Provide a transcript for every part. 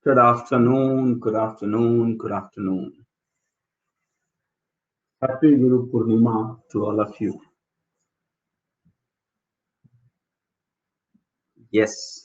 Good afternoon, good afternoon, good afternoon. Happy Guru Purnima to all of you. Yes.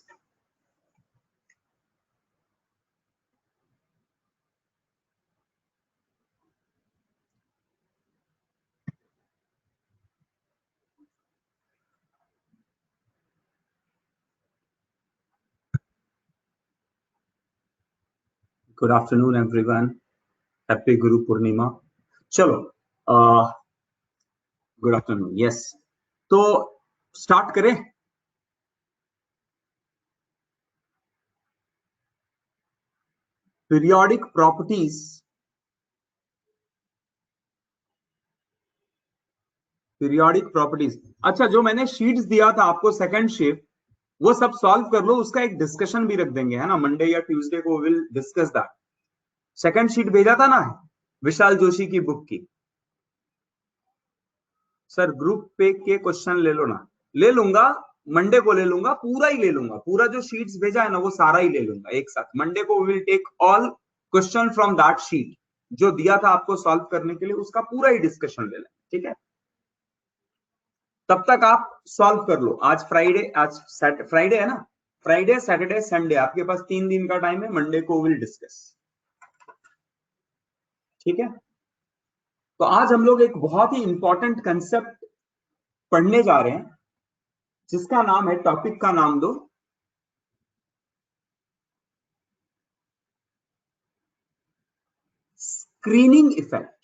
Good afternoon, everyone. Happy Guru Purnima. चलो, good afternoon. Yes, तो start करें. Periodic properties. अच्छा, जो मैंने sheets दिया था आपको, सेकंड शीट, वो सब सॉल्व कर लो. उसका एक डिस्कशन भी रख देंगे, है ना. मंडे या ट्यूसडे को will discuss that. Second sheet भेजा था ना विशाल जोशी की बुक की. सर ग्रुप पे के क्वेश्चन ले लो ना. ले लूंगा, मंडे को ले लूंगा, पूरा ही ले लूंगा. पूरा जो शीट्स भेजा है ना वो सारा ही ले लूंगा एक साथ. मंडे को will take all question from that sheet जो दिया था आपको सॉल्व करने के लिए. उसका पूरा ही डिस्कशन ले लें, ठीक है. तब तक आप सॉल्व कर लो. आज फ्राइडे, आज फ्राइडे है ना. फ्राइडे, सैटरडे, संडे, आपके पास 3 दिन का टाइम है. मंडे को विल डिस्कस, ठीक है. तो आज हम लोग एक बहुत ही इंपॉर्टेंट कंसेप्ट पढ़ने जा रहे हैं जिसका नाम है, टॉपिक का नाम दो, स्क्रीनिंग इफेक्ट.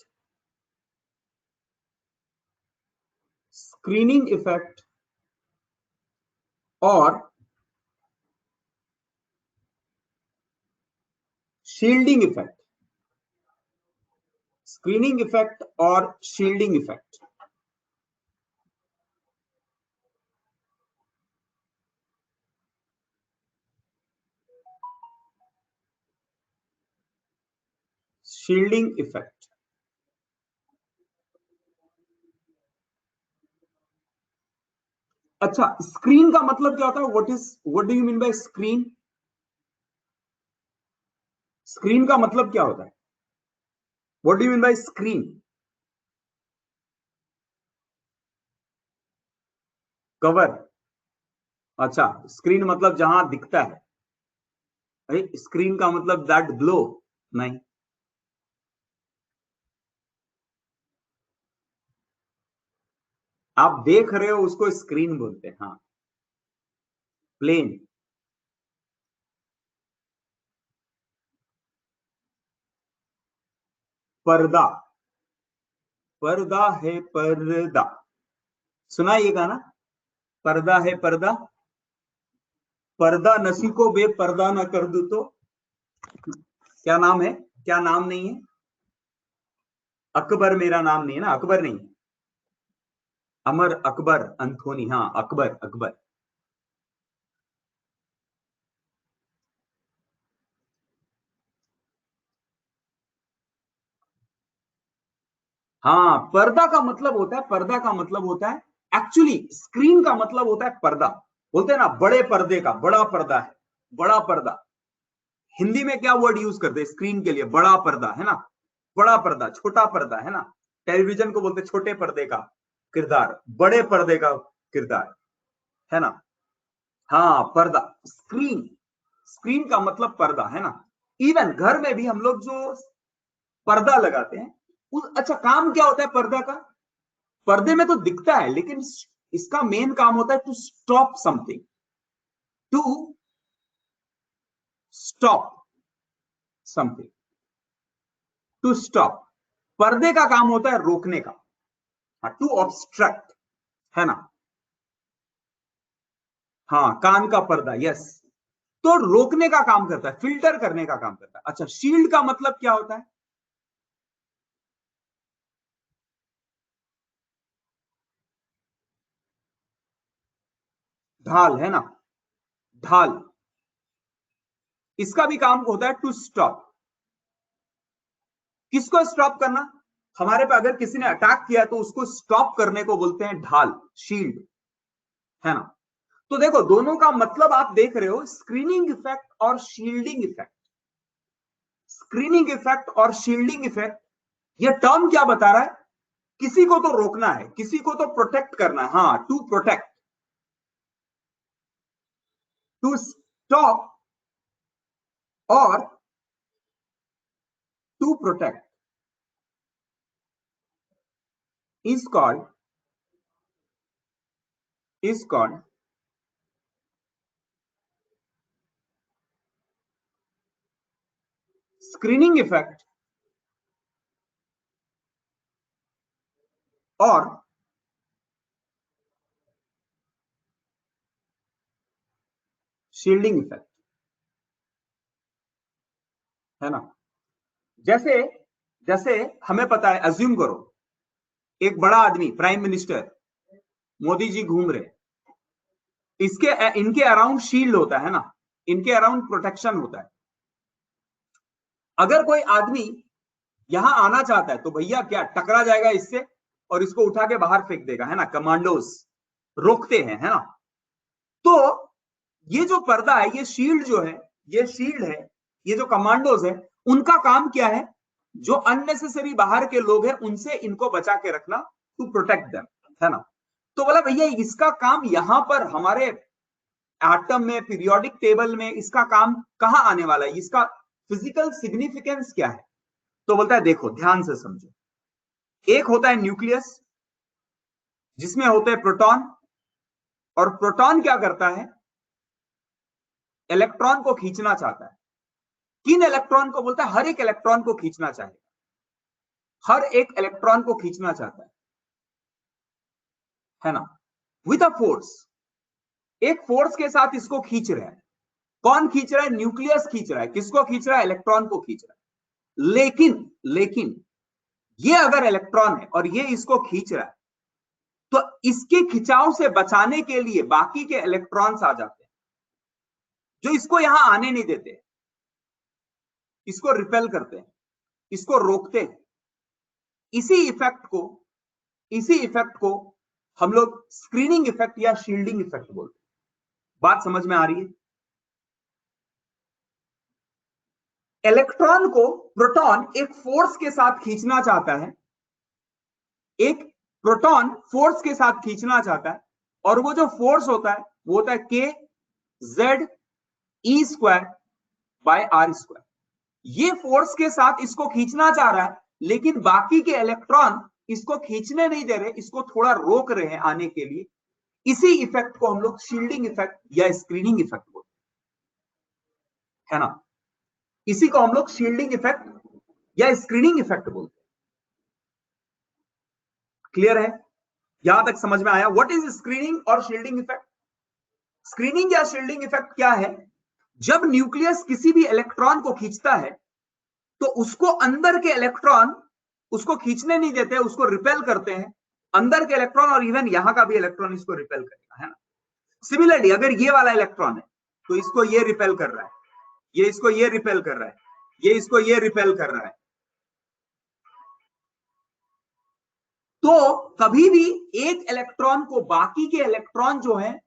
स्क्रीनिंग इफेक्ट और शील्डिंग इफेक्ट. स्क्रीनिंग इफेक्ट और शील्डिंग इफेक्ट. Shielding effect. अच्छा, स्क्रीन का मतलब क्या होता है? What do you mean by screen? Screen का मतलब क्या होता है? What do you mean by screen? Cover. अच्छा, स्क्रीन मतलब जहां दिखता है. अरे, स्क्रीन का मतलब दैट ग्लो. नहीं, आप देख रहे हो उसको स्क्रीन बोलते हैं. हाँ, प्लेन. पर्दा. पर्दा है पर्दा. सुना ये गाना? पर्दा है पर्दा, पर्दा नसी को बेपर्दा ना कर दू तो. क्या नाम है? क्या नाम नहीं है? अकबर मेरा नाम नहीं है ना. अकबर नहीं, अमर अकबर अंथोनी. हाँ, अकबर अकबर. हाँ, पर्दा का मतलब होता है, पर्दा का मतलब होता है, एक्चुअली स्क्रीन का मतलब होता है पर्दा. बोलते हैं ना बड़े पर्दे का, बड़ा पर्दा है, बड़ा पर्दा. हिंदी में क्या वर्ड यूज करते हैं स्क्रीन के लिए? बड़ा पर्दा, है ना. बड़ा पर्दा, छोटा पर्दा, है ना. टेलीविजन को बोलते छोटे पर्दे का किरदार, बड़े पर्दे का किरदार, है ना. हाँ, पर्दा. स्क्रीन. स्क्रीन का मतलब पर्दा, है ना. इवन घर में भी हम लोग जो पर्दा लगाते हैं, अच्छा, काम क्या होता है पर्दा का? पर्दे में तो दिखता है, लेकिन इसका मेन काम होता है to stop something. To stop something. To stop. पर्दे का काम होता है रोकने का. टू ऑब्स्ट्रक्ट, है ना. हाँ, कान का पर्दा. यस. तो रोकने का काम करता है, फिल्टर करने का काम करता है. अच्छा, शील्ड का मतलब क्या होता है? ढाल, है ना. ढाल. इसका भी काम होता है टू स्टॉप. किसको स्टॉप करना? हमारे पे अगर किसी ने अटैक किया तो उसको स्टॉप करने को बोलते हैं ढाल, शील्ड, है ना. तो देखो, दोनों का मतलब आप देख रहे हो, स्क्रीनिंग इफेक्ट और शील्डिंग इफेक्ट. स्क्रीनिंग इफेक्ट और शील्डिंग इफेक्ट, ये टर्म क्या बता रहा है? किसी को तो रोकना है, किसी को तो प्रोटेक्ट करना है। हाँ, टू प्रोटेक्ट, टू स्टॉप और to protect is called screening effect और शील्डिंग इफेक्ट, है ना। जैसे जैसे हमें पता है, अज्यूम करो एक बड़ा आदमी, प्राइम मिनिस्टर मोदी जी घूम रहे, इनके अराउंड शील्ड होता है ना, इनके अराउंड प्रोटेक्शन होता है। अगर कोई आदमी यहां आना चाहता है तो भैया क्या टकरा जाएगा इससे और इसको उठा के बाहर फेंक देगा, है ना। कमांडोज रोकते हैं, है ना। तो ये जो पर्दा है, ये शील्ड जो है, ये शील्ड है, ये जो कमांडोज है, उनका काम क्या है? जो अननेसेसरी बाहर के लोग हैं उनसे इनको बचा के रखना, टू प्रोटेक्ट देम, है ना। तो बोला भैया इसका काम यहां पर हमारे एटम में, पीरियोडिक टेबल में इसका काम कहां आने वाला है, इसका फिजिकल सिग्निफिकेंस क्या है? तो बोलता है देखो ध्यान से समझो, एक होता है न्यूक्लियस जिसमें होते हैं प्रोटॉन, और प्रोटॉन क्या करता है? इलेक्ट्रॉन को खींचना चाहता है। किन इलेक्ट्रॉन को? बोलता है हर एक इलेक्ट्रॉन को खींचना चाहेगा, हर एक इलेक्ट्रॉन को खींचना चाहता है ना, विद अ फोर्स। एक फोर्स के साथ इसको खींच रहा है। कौन खींच रहा है? न्यूक्लियस खींच रहा है। किसको खींच रहा है? इलेक्ट्रॉन को खींच रहा है। लेकिन ये अगर इलेक्ट्रॉन है और ये इसको खींच रहा है, तो इसके खिंचाव से बचाने के लिए बाकी के इलेक्ट्रॉन्स आ जाते हैं जो इसको यहां आने नहीं देते, इसको रिपेल करते हैं, इसको रोकते हैं। इसी इफेक्ट को हम लोग स्क्रीनिंग इफेक्ट या शील्डिंग इफेक्ट बोलते हैं। बात समझ में आ रही है? इलेक्ट्रॉन को प्रोटॉन एक फोर्स के साथ खींचना चाहता है, एक प्रोटॉन फोर्स के साथ खींचना चाहता है, और वो जो फोर्स होता है वो होता है K Z E square by R square. ये फोर्स के साथ इसको खींचना चाह रहा है, लेकिन बाकी के इलेक्ट्रॉन इसको खींचने नहीं दे रहे, इसको थोड़ा रोक रहे हैं आने के लिए। इसी इफेक्ट को हम लोग शील्डिंग इफेक्ट या स्क्रीनिंग इफेक्ट बोलते हैं, है ना। इसी को हम लोग शील्डिंग इफेक्ट या स्क्रीनिंग इफेक्ट बोलते हैं। क्लियर है? यहां तक समझ में आया? व्हाट इज स्क्रीनिंग और शील्डिंग इफेक्ट? स्क्रीनिंग या शील्डिंग इफेक्ट क्या है? जब न्यूक्लियस किसी भी इलेक्ट्रॉन को खींचता है तो उसको अंदर के इलेक्ट्रॉन उसको खींचने नहीं देते, उसको रिपेल करते हैं। अंदर के इलेक्ट्रॉन और इवन यहां का भी इलेक्ट्रॉन इसको रिपेल करेगा, है ना। सिमिलरली अगर ये वाला इलेक्ट्रॉन है तो इसको ये रिपेल कर रहा है, ये इसको ये रिपेल कर रहा है, ये इसको ये रिपेल कर रहा है। तो कभी भी एक इलेक्ट्रॉन को बाकी के इलेक्ट्रॉन जो है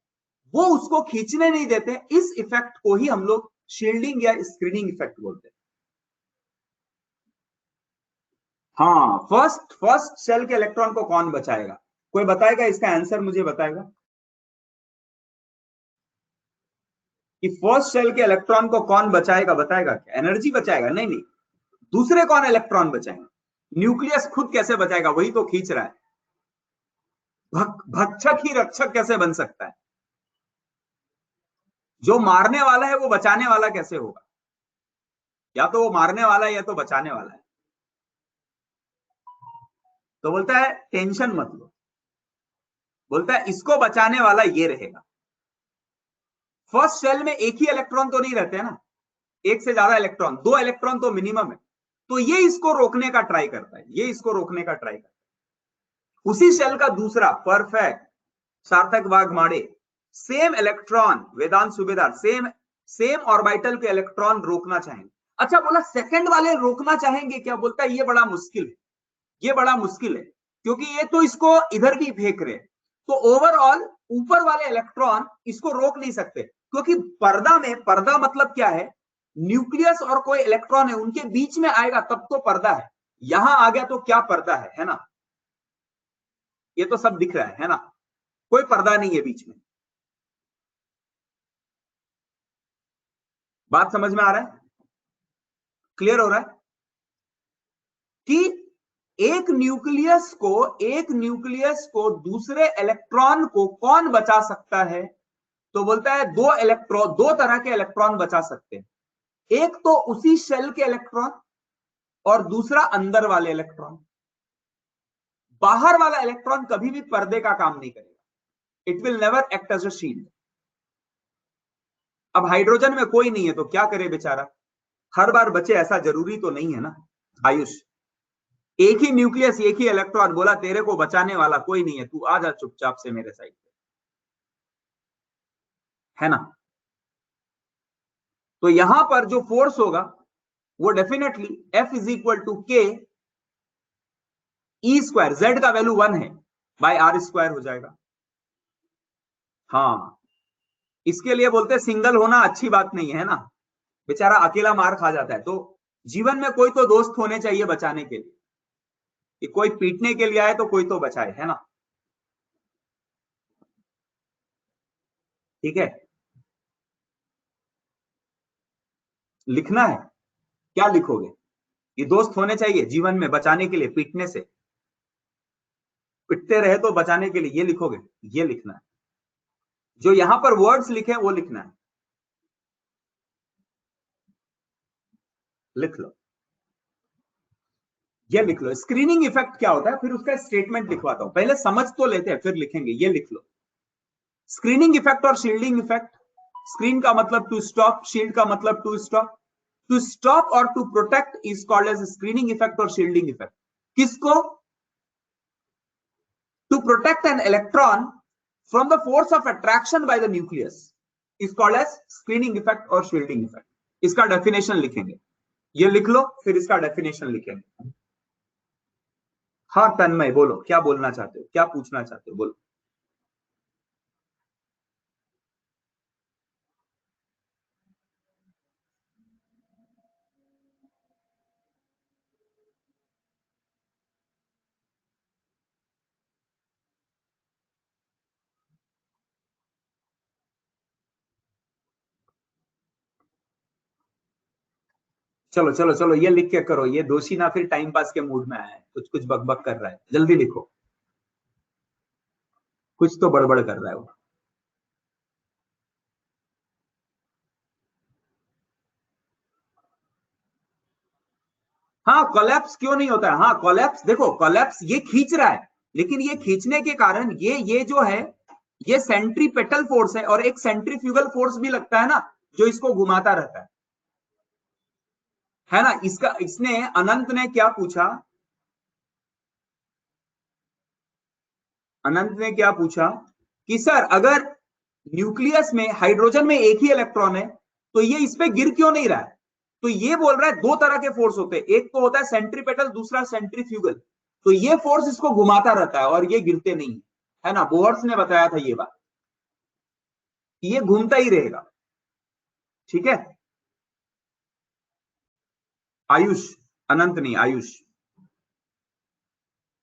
वो उसको खींचने नहीं देते। इस इफेक्ट को ही हम लोग शील्डिंग या स्क्रीनिंग इफेक्ट बोलते हैं। हाँ, फर्स्ट शेल के इलेक्ट्रॉन को कौन बचाएगा? कोई बताएगा इसका आंसर? मुझे बताएगा कि फर्स्ट शेल के इलेक्ट्रॉन को कौन बचाएगा? बताएगा क्या? एनर्जी बचाएगा? नहीं नहीं, दूसरे कौन इलेक्ट्रॉन बचाएंगे? न्यूक्लियस खुद कैसे बचाएगा? वही तो खींच रहा है। भक्षक ही रक्षक कैसे बन सकता है? जो मारने वाला है वो बचाने वाला कैसे होगा? या तो वो मारने वाला है या तो बचाने वाला है। तो बोलता है टेंशन मत लो, बोलता है इसको बचाने वाला ये रहेगा। फर्स्ट शेल में एक ही इलेक्ट्रॉन तो नहीं रहते हैं ना, एक से ज्यादा इलेक्ट्रॉन, 2 इलेक्ट्रॉन तो मिनिमम है। तो ये इसको रोकने का ट्राई करता है, ये इसको रोकने का ट्राई करता है। उसी शेल का दूसरा परफेक्ट सार्थक वाघमारे, सेम इलेक्ट्रॉन वेदांत सुबेदार, सेम ऑर्बिटल के इलेक्ट्रॉन रोकना चाहेंगे। अच्छा, बोला सेकंड वाले रोकना चाहेंगे क्या? बोलता है ये बड़ा मुश्किल है, ये बड़ा मुश्किल है, क्योंकि ये तो इसको इधर भी फेंक रहे, तो ओवरऑल ऊपर वाले इलेक्ट्रॉन इसको रोक नहीं सकते। क्योंकि पर्दा में, पर्दा मतलब क्या है? न्यूक्लियस और कोई इलेक्ट्रॉन है उनके बीच में आएगा तब तो पर्दा है। यहां आ गया तो क्या पर्दा है ना? ये तो सब दिख रहा है ना? कोई पर्दा नहीं है बीच में। बात समझ में आ रहा है? क्लियर हो रहा है कि एक न्यूक्लियस को दूसरे इलेक्ट्रॉन को कौन बचा सकता है? तो बोलता है दो तरह के इलेक्ट्रॉन बचा सकते हैं। एक तो उसी शेल के इलेक्ट्रॉन और दूसरा अंदर वाले इलेक्ट्रॉन। बाहर वाला इलेक्ट्रॉन कभी भी पर्दे का काम नहीं करेगा। It will never act as a shield. अब हाइड्रोजन में कोई नहीं है तो क्या करे बेचारा? हर बार बचे ऐसा जरूरी तो नहीं है ना आयुष। एक ही न्यूक्लियस, एक ही इलेक्ट्रॉन, बोला तेरे को बचाने वाला कोई नहीं है, तू आ जा चुपचाप से मेरे साइड पे, है ना? तो यहां पर जो फोर्स होगा वो definitely F is equal to K E square, Z का वैल्यू 1 है, बाय आर स्क्वायर हो जाएगा। हाँ, इसके लिए बोलते हैं सिंगल होना अच्छी बात नहीं है ना, बेचारा अकेला मार खा जाता है। तो जीवन में कोई तो दोस्त होने चाहिए बचाने के लिए, कि कोई पीटने के लिए आए तो कोई तो बचाए, है ना? ठीक है, लिखना है। क्या लिखोगे? ये दोस्त होने चाहिए जीवन में बचाने के लिए, पीटने से, पिटते रहे तो बचाने के लिए, ये लिखोगे? ये लिखना है। जो यहां पर वर्ड्स लिखे वो लिखना है। लिख लो, ये लिख लो। स्क्रीनिंग इफेक्ट क्या होता है, फिर उसका स्टेटमेंट लिखवाता हूं, पहले समझ तो लेते हैं फिर लिखेंगे। ये लिख लो, स्क्रीनिंग इफेक्ट और शील्डिंग इफेक्ट। स्क्रीन का मतलब टू स्टॉप, शील्ड का मतलब टू स्टॉप। टू स्टॉप और to protect is called as screening effect और शील्डिंग इफेक्ट। किसको? To protect an electron from the force of attraction by the nucleus is called as screening effect और shielding effect. इसका definition लिखेंगे, ये लिख लो, फिर इसका डेफिनेशन लिखेंगे। हाँ तन्मय, बोलो क्या बोलना चाहते हो, क्या पूछना चाहते हो, बोलो। चलो चलो चलो, ये लिख के करो। ये दोषी ना फिर टाइम पास के मूड में आया है, कुछ कुछ बकबक कर रहा है, जल्दी लिखो, कुछ तो बड़बड़ कर रहा है वो। हाँ, कोलैप्स क्यों नहीं होता है? हाँ कोलैप्स, देखो कोलैप्स ये खींच रहा है, लेकिन ये खींचने के कारण ये जो है, ये सेंट्रीपेटल फोर्स है, और एक सेंट्रीफ्यूगल फोर्स भी लगता है ना, जो इसको घुमाता रहता है ना? इसका, इसने, अनंत ने क्या पूछा? अनंत ने क्या पूछा कि सर अगर न्यूक्लियस में हाइड्रोजन में एक ही इलेक्ट्रॉन है तो ये इस पे गिर क्यों नहीं रहा है? तो ये बोल रहा है दो तरह के फोर्स होते हैं, एक तो होता है सेंट्रीपेटल, दूसरा सेंट्रीफ्यूगल। तो ये फोर्स इसको घुमाता रहता है और ये गिरते नहीं है ना? बोहर्स ने बताया था ये बात, ये घूमता ही रहेगा। ठीक है, आयुष, अनंत नहीं, आयुष,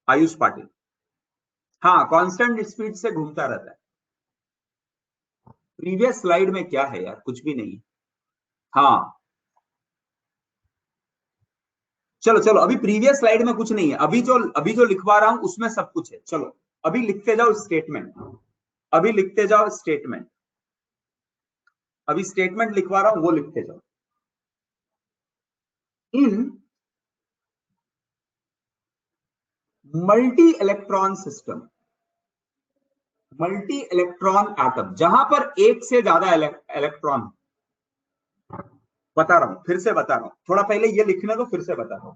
आयुष पाटिल। हाँ, कांस्टेंट स्पीड से घूमता रहता है। प्रीवियस स्लाइड में क्या है यार, कुछ भी नहीं। हाँ चलो चलो, अभी प्रीवियस स्लाइड में कुछ नहीं है, अभी जो लिखवा रहा हूं उसमें सब कुछ है। चलो अभी लिखते जाओ स्टेटमेंट, अभी लिखते जाओ स्टेटमेंट, अभी स्टेटमेंट लिखवा रहा हूं वो लिखते जाओ। In multi electron system, multi electron atom, जहां पर एक से ज्यादा इलेक्ट्रॉन, बता रहा हूं, फिर से बता रहा हूं, थोड़ा पहले ये लिखने दो, फिर से बता रहा हूं।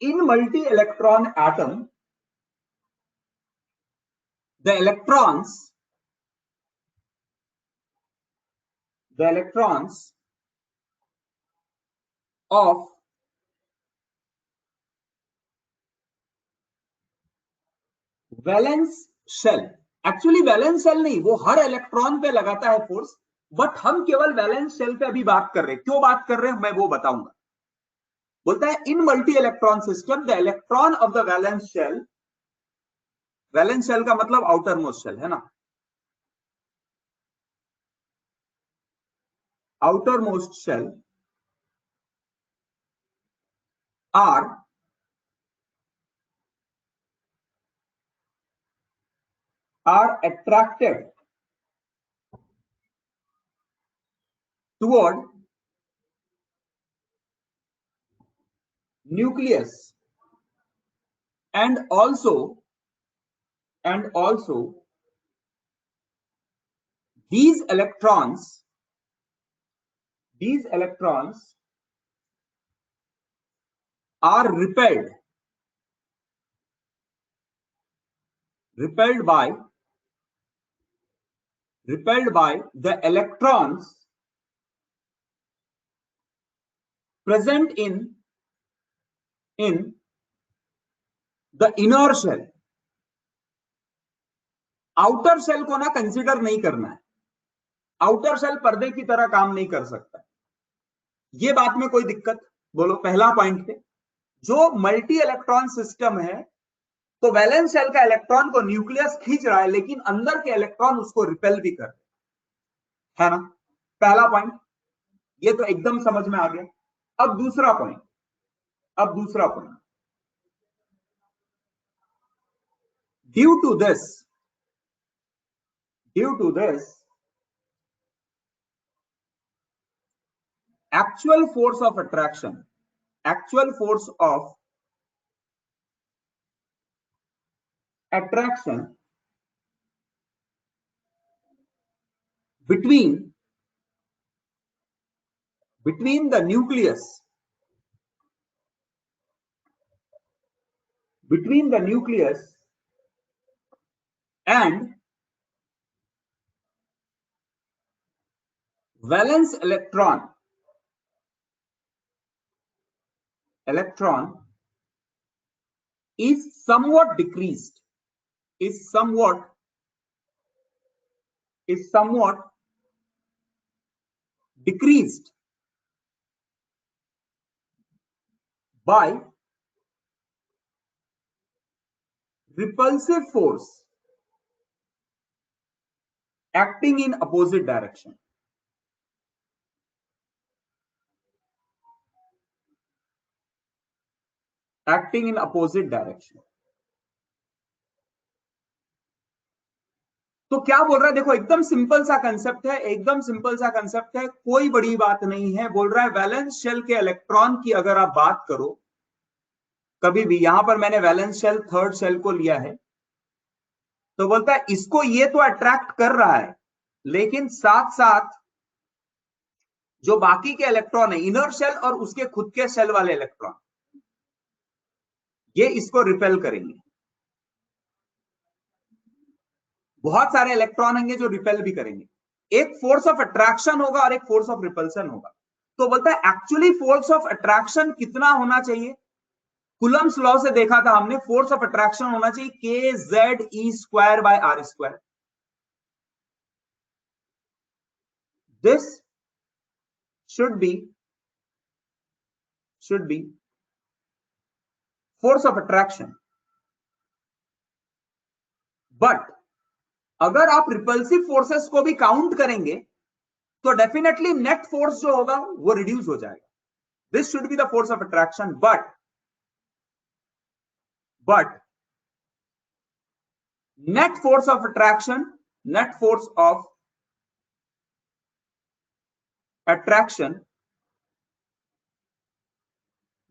In multi electron atom, the electrons, the electrons of valence shell, actually valence shell नहीं, वो हर इलेक्ट्रॉन पे लगाता है फोर्स, बट हम केवल वैलेंस शेल पे अभी बात कर रहे हैं। क्यों बात कर रहे हैं मैं वो बताऊंगा। बोलता है in multi electron system the electron of the valence shell का मतलब आउटर मोस्ट शेल है ना, outer most shell are attracted toward nucleus and also these electrons are repelled by the electrons present in the inner shell। Outer shell को ना consider नहीं करना है, outer shell पर्दे की तरह काम नहीं कर सकता। ये बात में कोई दिक्कत? बोलो पहला पॉइंट पे जो मल्टी इलेक्ट्रॉन सिस्टम है तो वैलेंस शेल का इलेक्ट्रॉन को न्यूक्लियस खींच रहा है लेकिन अंदर के इलेक्ट्रॉन उसको रिपेल भी कर रहे है ना, पहला पॉइंट। ये तो एकदम समझ में आ गया। अब दूसरा point due to this actual force of attraction between the nucleus and valence electron is somewhat decreased by repulsive force acting in opposite direction। तो क्या बोल रहा है देखो, एकदम सिंपल सा कंसेप्ट है, कोई बड़ी बात नहीं है। बोल रहा है वैलेंस शेल के इलेक्ट्रॉन की अगर आप बात करो कभी भी, यहां पर मैंने वैलेंस शेल थर्ड शेल को लिया है, तो बोलता है इसको ये तो अट्रैक्ट कर रहा है लेकिन साथ साथ जो बाकी के इलेक्ट्रॉन है इनर शेल और उसके खुद के शेल वाले इलेक्ट्रॉन ये इसको रिपेल करेंगे। बहुत सारे इलेक्ट्रॉन होंगे जो रिपेल भी करेंगे। एक फोर्स ऑफ अट्रैक्शन होगा और एक फोर्स ऑफ रिपल्सन होगा। तो बोलता है एक्चुअली फोर्स ऑफ अट्रैक्शन कितना होना चाहिए? कूलम्स लॉ से देखा था हमने, फोर्स ऑफ अट्रैक्शन होना चाहिए K Z E square by R square. This should be force of attraction, बट अगर आप रिपल्सिव फोर्सेस को भी काउंट करेंगे तो डेफिनेटली नेट फोर्स जो होगा वो रिड्यूस हो जाएगा। This should be the force of attraction, but net force of attraction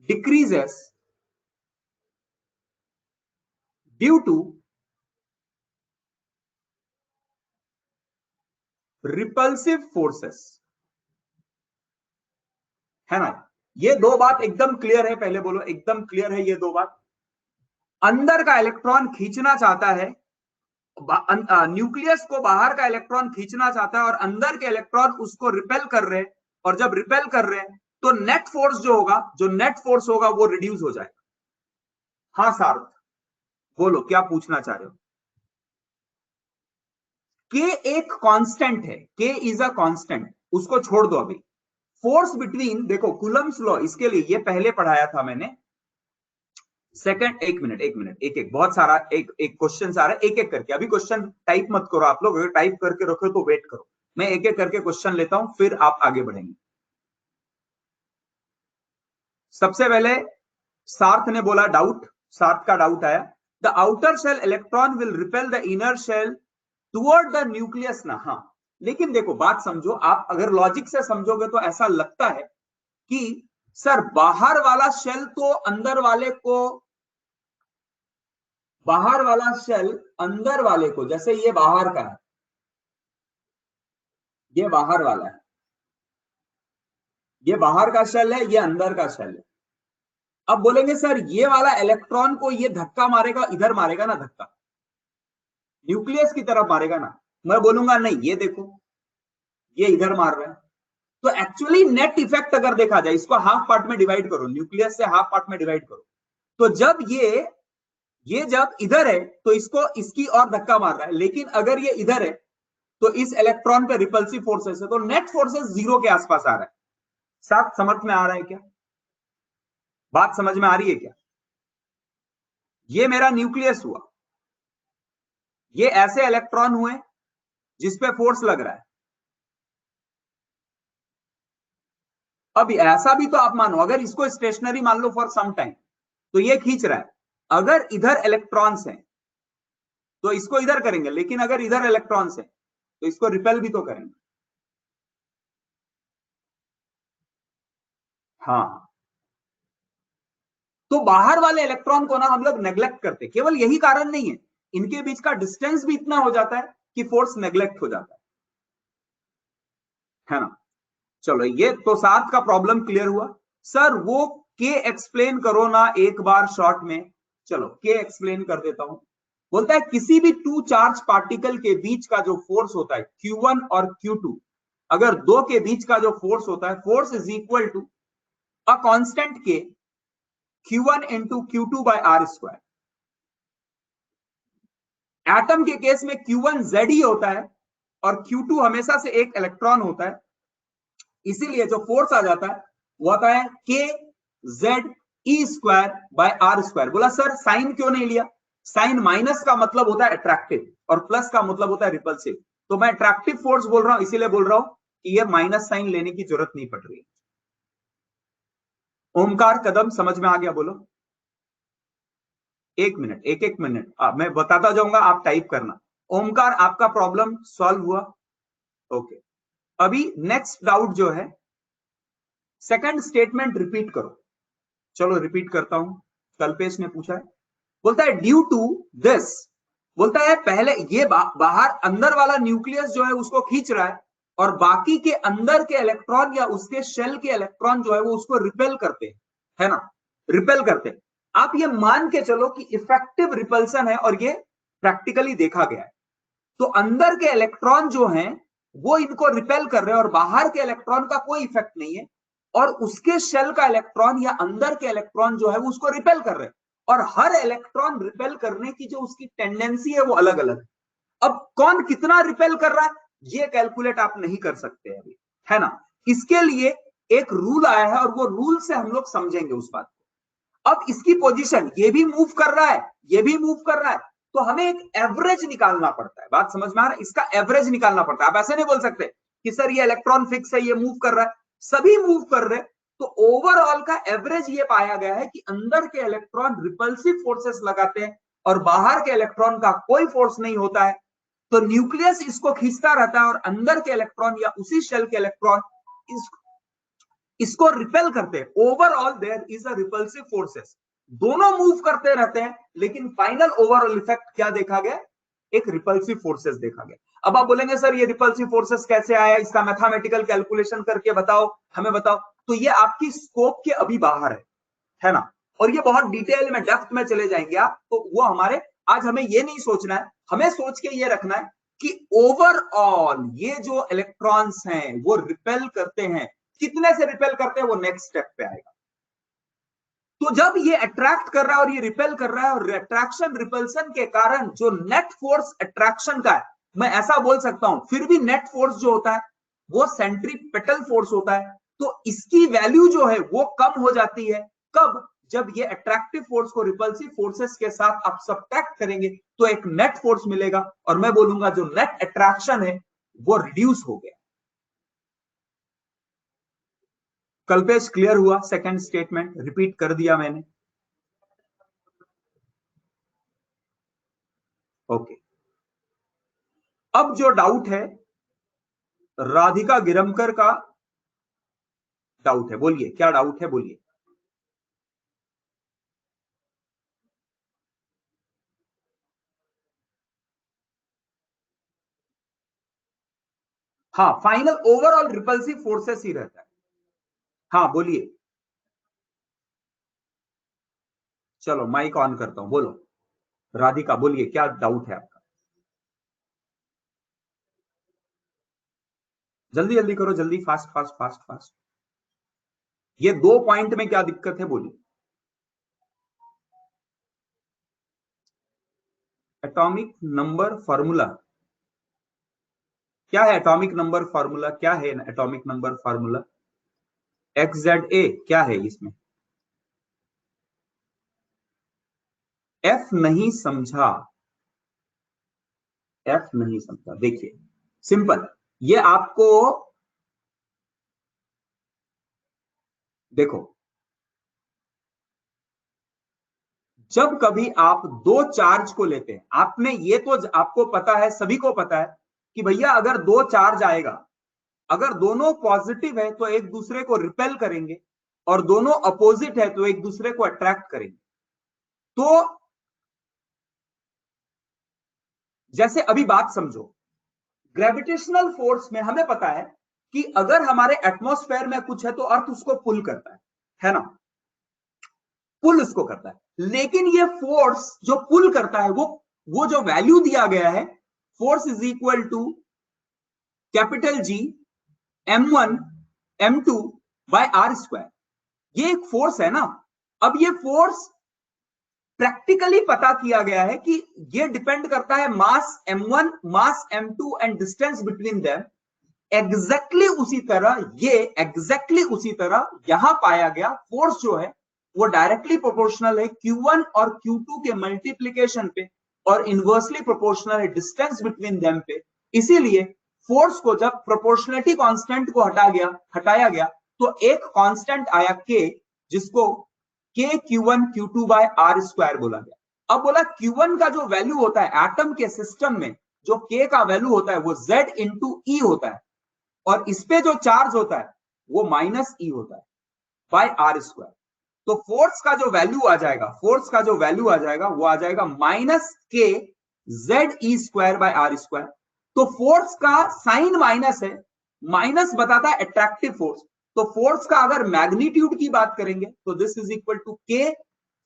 decreases due to repulsive forces, है ना। ये दो बात एकदम क्लियर है, पहले बोलो एकदम क्लियर है ये दो बात। अंदर का इलेक्ट्रॉन खींचना चाहता है, न्यूक्लियस को बाहर का इलेक्ट्रॉन खींचना चाहता है और अंदर के इलेक्ट्रॉन उसको रिपेल कर रहे हैं, और जब रिपेल कर रहे हैं तो नेट फोर्स जो होगा वो रिड्यूस हो जाएगा। हाँ सार्थ बोलो क्या पूछना चाह रहे हो? के एक कांस्टेंट है, के इज अ कांस्टेंट, उसको छोड़ दो अभी। फोर्स बिटवीन, देखो कूलम्स लॉ, इसके लिए ये पहले पढ़ाया था मैंने। सेकंड, एक मिनट एक एक, बहुत सारा एक एक क्वेश्चन आ रहा है, एक एक करके। अभी क्वेश्चन टाइप मत करो आप लोग, अगर टाइप करके रखो तो वेट करो, मैं एक एक करके क्वेश्चन लेता हूं, फिर आप आगे बढ़ेंगे। सबसे पहले सार्थ ने बोला डाउट, सार्थ का डाउट आया, the outer shell electron will repel the inner shell toward the nucleus ना। हाँ, लेकिन देखो बात समझो, आप अगर लॉजिक से समझोगे तो ऐसा लगता है कि सर बाहर वाला शेल तो अंदर वाले को, बाहर वाला शेल अंदर वाले को, जैसे ये बाहर का है, ये बाहर वाला है, ये बाहर का शेल है, ये अंदर का शेल है। अब बोलेंगे सर ये वाला इलेक्ट्रॉन को ये धक्का मारेगा, इधर मारेगा ना धक्का, न्यूक्लियस की तरफ मारेगा ना। मैं बोलूंगा नहीं, ये देखो ये इधर मार रहा है। तो एक्चुअली नेट इफेक्ट अगर देखा जाए, इसको हाफ पार्ट में डिवाइड करो, न्यूक्लियस से हाफ पार्ट में डिवाइड करो, तो जब ये जब इधर है तो इसको इसकी और धक्का मार रहा है, लेकिन अगर ये इधर है तो इस इलेक्ट्रॉन पे रिपल्सिव फोर्सेस है, तो नेट फोर्सेस 0 के आसपास आ रहा है। साथ समझ में आ रहा है क्या? बात समझ में आ रही है क्या? ये मेरा न्यूक्लियस हुआ, ये ऐसे इलेक्ट्रॉन हुए जिसपे फोर्स लग रहा है। अब ऐसा भी तो आप मानो, अगर इसको स्टेशनरी मान लो फॉर सम टाइम, तो ये खींच रहा है, अगर इधर इलेक्ट्रॉन्स हैं तो इसको इधर करेंगे, लेकिन अगर इधर इलेक्ट्रॉन्स हैं तो इसको रिपेल भी तो करेंगे। हाँ, तो बाहर वाले इलेक्ट्रॉन को ना हम लोग नेग्लेक्ट करते, केवल यही कारण नहीं है, इनके बीच का डिस्टेंस भी इतना हो जाता है कि फोर्स नेग्लेक्ट हो जाता है ना। चलो, ये तो साथ का प्रॉब्लम क्लियर हुआ। सर वो के एक्सप्लेन करो ना एक बार शॉर्ट में। चलो के एक्सप्लेन कर देता हूं। बोलता है किसी भी टू चार्ज पार्टिकल के बीच का जो फोर्स होता है Q1 और Q2, अगर दो के बीच का जो फोर्स होता है, force is equal to a constant K Q1 into Q2 by R square. Atom के केस में Q1 Z ही होता है और Q2 हमेशा से एक इलेक्ट्रॉन होता है, इसीलिए जो फोर्स आ जाता है वो आता है K Z E square by R square. बोला सर साइन क्यों नहीं लिया? साइन माइनस का मतलब होता है अट्रैक्टिव और प्लस का मतलब होता है रिपल्सिव, तो मैं अट्रैक्टिव फोर्स बोल रहा हूं, इसीलिए बोल रहा हूं कि ये माइनस साइन लेने की जरूरत नहीं पड़ रही है। ओमकार कदम समझ में आ गया? बोलो एक मिनट, एक एक मिनट, मैं बताता जाऊंगा, आप टाइप करना। ओमकार आपका प्रॉब्लम सॉल्व हुआ? ओके। अभी नेक्स्ट डाउट जो है, सेकंड स्टेटमेंट रिपीट करो। चलो रिपीट करता हूं, कल्पेश ने पूछा है। बोलता है ड्यू टू दिस, बोलता है पहले ये बाहर अंदर वाला न्यूक्लियस जो है उसको खींच रहा है, और बाकी के अंदर के इलेक्ट्रॉन या उसके शेल के इलेक्ट्रॉन जो है वो उसको रिपेल करते हैं, है ना, रिपेल करते हैं। आप ये मान के चलो कि इफेक्टिव रिपल्सन है, और ये प्रैक्टिकली देखा गया है। तो अंदर के इलेक्ट्रॉन जो हैं वो इनको रिपेल कर रहे हैं, और बाहर के इलेक्ट्रॉन का कोई इफेक्ट नहीं है, और उसके शेल का इलेक्ट्रॉन या अंदर के इलेक्ट्रॉन जो है वो उसको रिपेल कर रहे हैं, और हर इलेक्ट्रॉन रिपेल करने की जो उसकी टेंडेंसी है वो अलग अलग। अब कौन कितना रिपेल कर रहा है ये कैलकुलेट आप नहीं कर सकते अभी, है ना। इसके लिए एक रूल आया है, और वो रूल से हम लोग समझेंगे उस बात को। अब इसकी पोजीशन, ये भी मूव कर रहा है, ये भी मूव कर रहा है, तो हमें एक एवरेज निकालना पड़ता है। बात समझ में आ रहा है? इसका एवरेज निकालना पड़ता है। आप ऐसे नहीं बोल सकते कि सर ये इलेक्ट्रॉन फिक्स है, ये मूव कर रहा है, सभी मूव कर रहे हैं, तो ओवरऑल का एवरेज ये पाया गया है कि अंदर के इलेक्ट्रॉन रिपल्सिव फोर्सेस लगाते हैं और बाहर के इलेक्ट्रॉन का कोई फोर्स नहीं होता है। तो न्यूक्लियस इसको खींचता रहता है, और अंदर के इलेक्ट्रॉन या उसी शेल के इलेक्ट्रॉन इसको रिपेल करते हैं। Overall there is a repulsive forces, दोनों मूव करते रहते हैं, लेकिन फाइनल ओवरऑल इफेक्ट क्या देखा गया? एक रिपल्सिव फोर्सेस देखा गया। अब आप बोलेंगे सर ये रिपल्सिव फोर्सेस कैसे आया, इसका मैथमेटिकल कैलकुलेशन करके बताओ, हमें बताओ। तो ये आपकी स्कोप के अभी बाहर है ना, और ये बहुत डिटेल में डेप्थ में चले जाएंगे आप, तो वो हमारे, आज हमें ये नहीं सोचना है, हमें सोच के ये रखना है कि ओवरऑल ये जो इलेक्ट्रॉन्स हैं वो रिपेल करते हैं, कितने से रिपेल करते हैं वो नेक्स्ट स्टेप पे आएगा। तो जब ये अट्रैक्ट कर रहा है और ये रिपेल कर रहा है, और अट्रैक्शन रिपल्सन के कारण जो नेट फोर्स अट्रैक्शन का है मैं ऐसा बोल सकता हूं, फिर भी नेट फोर्स जो होता है वो सेंट्रीपेटल फोर्स होता है, तो इसकी वैल्यू जो है वो कम हो जाती है। कब? जब ये अट्रैक्टिव फोर्स को रिपल्सिव फोर्सेस के साथ आप सब्ट्रैक्ट करेंगे तो एक नेट फोर्स मिलेगा, और मैं बोलूंगा जो नेट अट्रैक्शन है वो रिड्यूस हो गया। कल्पेश क्लियर हुआ? सेकंड स्टेटमेंट रिपीट कर दिया मैंने। ओके, अब जो डाउट है राधिका गिरमकर का डाउट है, बोलिए क्या डाउट है, बोलिए। हाँ, फाइनल ओवरऑल रिपल्सिव फोर्सेस ही रहता है। हाँ बोलिए, चलो माइक ऑन करता हूं, बोलो राधिका, बोलिए क्या डाउट है आपका। जल्दी जल्दी करो, जल्दी, फास्ट फास्ट फास्ट फास्ट। ये 2 पॉइंट में क्या दिक्कत है, बोलिए। एटॉमिक नंबर फॉर्मूला क्या है? एटॉमिक नंबर फॉर्मूला क्या है? एटॉमिक नंबर फॉर्मूला XZA क्या है इसमें? एफ नहीं समझा, एफ नहीं समझा। देखिए सिंपल, ये आपको देखो, जब कभी आप दो चार्ज को लेते हैं, आपने ये तो आपको पता है, सभी को पता है कि भैया अगर दो चार्ज आएगा, अगर दोनों पॉजिटिव है तो एक दूसरे को रिपेल करेंगे, और दोनों अपोजिट है तो एक दूसरे को अट्रैक्ट करेंगे। तो जैसे अभी बात समझो, ग्रेविटेशनल फोर्स में हमें पता है कि अगर हमारे एटमॉस्फेयर में कुछ है तो अर्थ उसको पुल करता है ना, पुल उसको करता है। लेकिन ये फोर्स जो पुल करता है वो जो वैल्यू दिया गया है, force is equal to capital G M1 M2 by R square, ये एक फोर्स है ना। अब ये फोर्स प्रैक्टिकली पता किया गया है कि ये डिपेंड करता है मास M1, mass M2 and distance between them. Exactly उसी तरह उसी तरह यहां पाया गया फोर्स जो है वो डायरेक्टली प्रोपोर्शनल है Q1 और Q2 के मल्टीप्लीकेशन पे, और इनवर्सली प्रोपोर्शनल है डिस्टेंस बिटवीन देम पे। इसीलिए फोर्स को जब प्रोपोर्शनलिटी कांस्टेंट को हटाया गया तो एक कांस्टेंट आया K, जिसको K Q1 Q2 by R square बोला गया। अब बोला Q1 का जो वैल्यू होता है एटम के सिस्टम में, जो K का वैल्यू होता है वो Z इंटू E होता है, और इस पे जो चार्ज होता है वो माइनस E होता है बाय आर स्क्वायर। तो फोर्स का जो वैल्यू आ जाएगा, वो आ जाएगा minus K ZE square by R square. तो फोर्स का साइन माइनस है, माइनस बताता है अट्रैक्टिव फोर्स। तो फोर्स का अगर मैग्नीट्यूड की बात करेंगे तो this is equal to K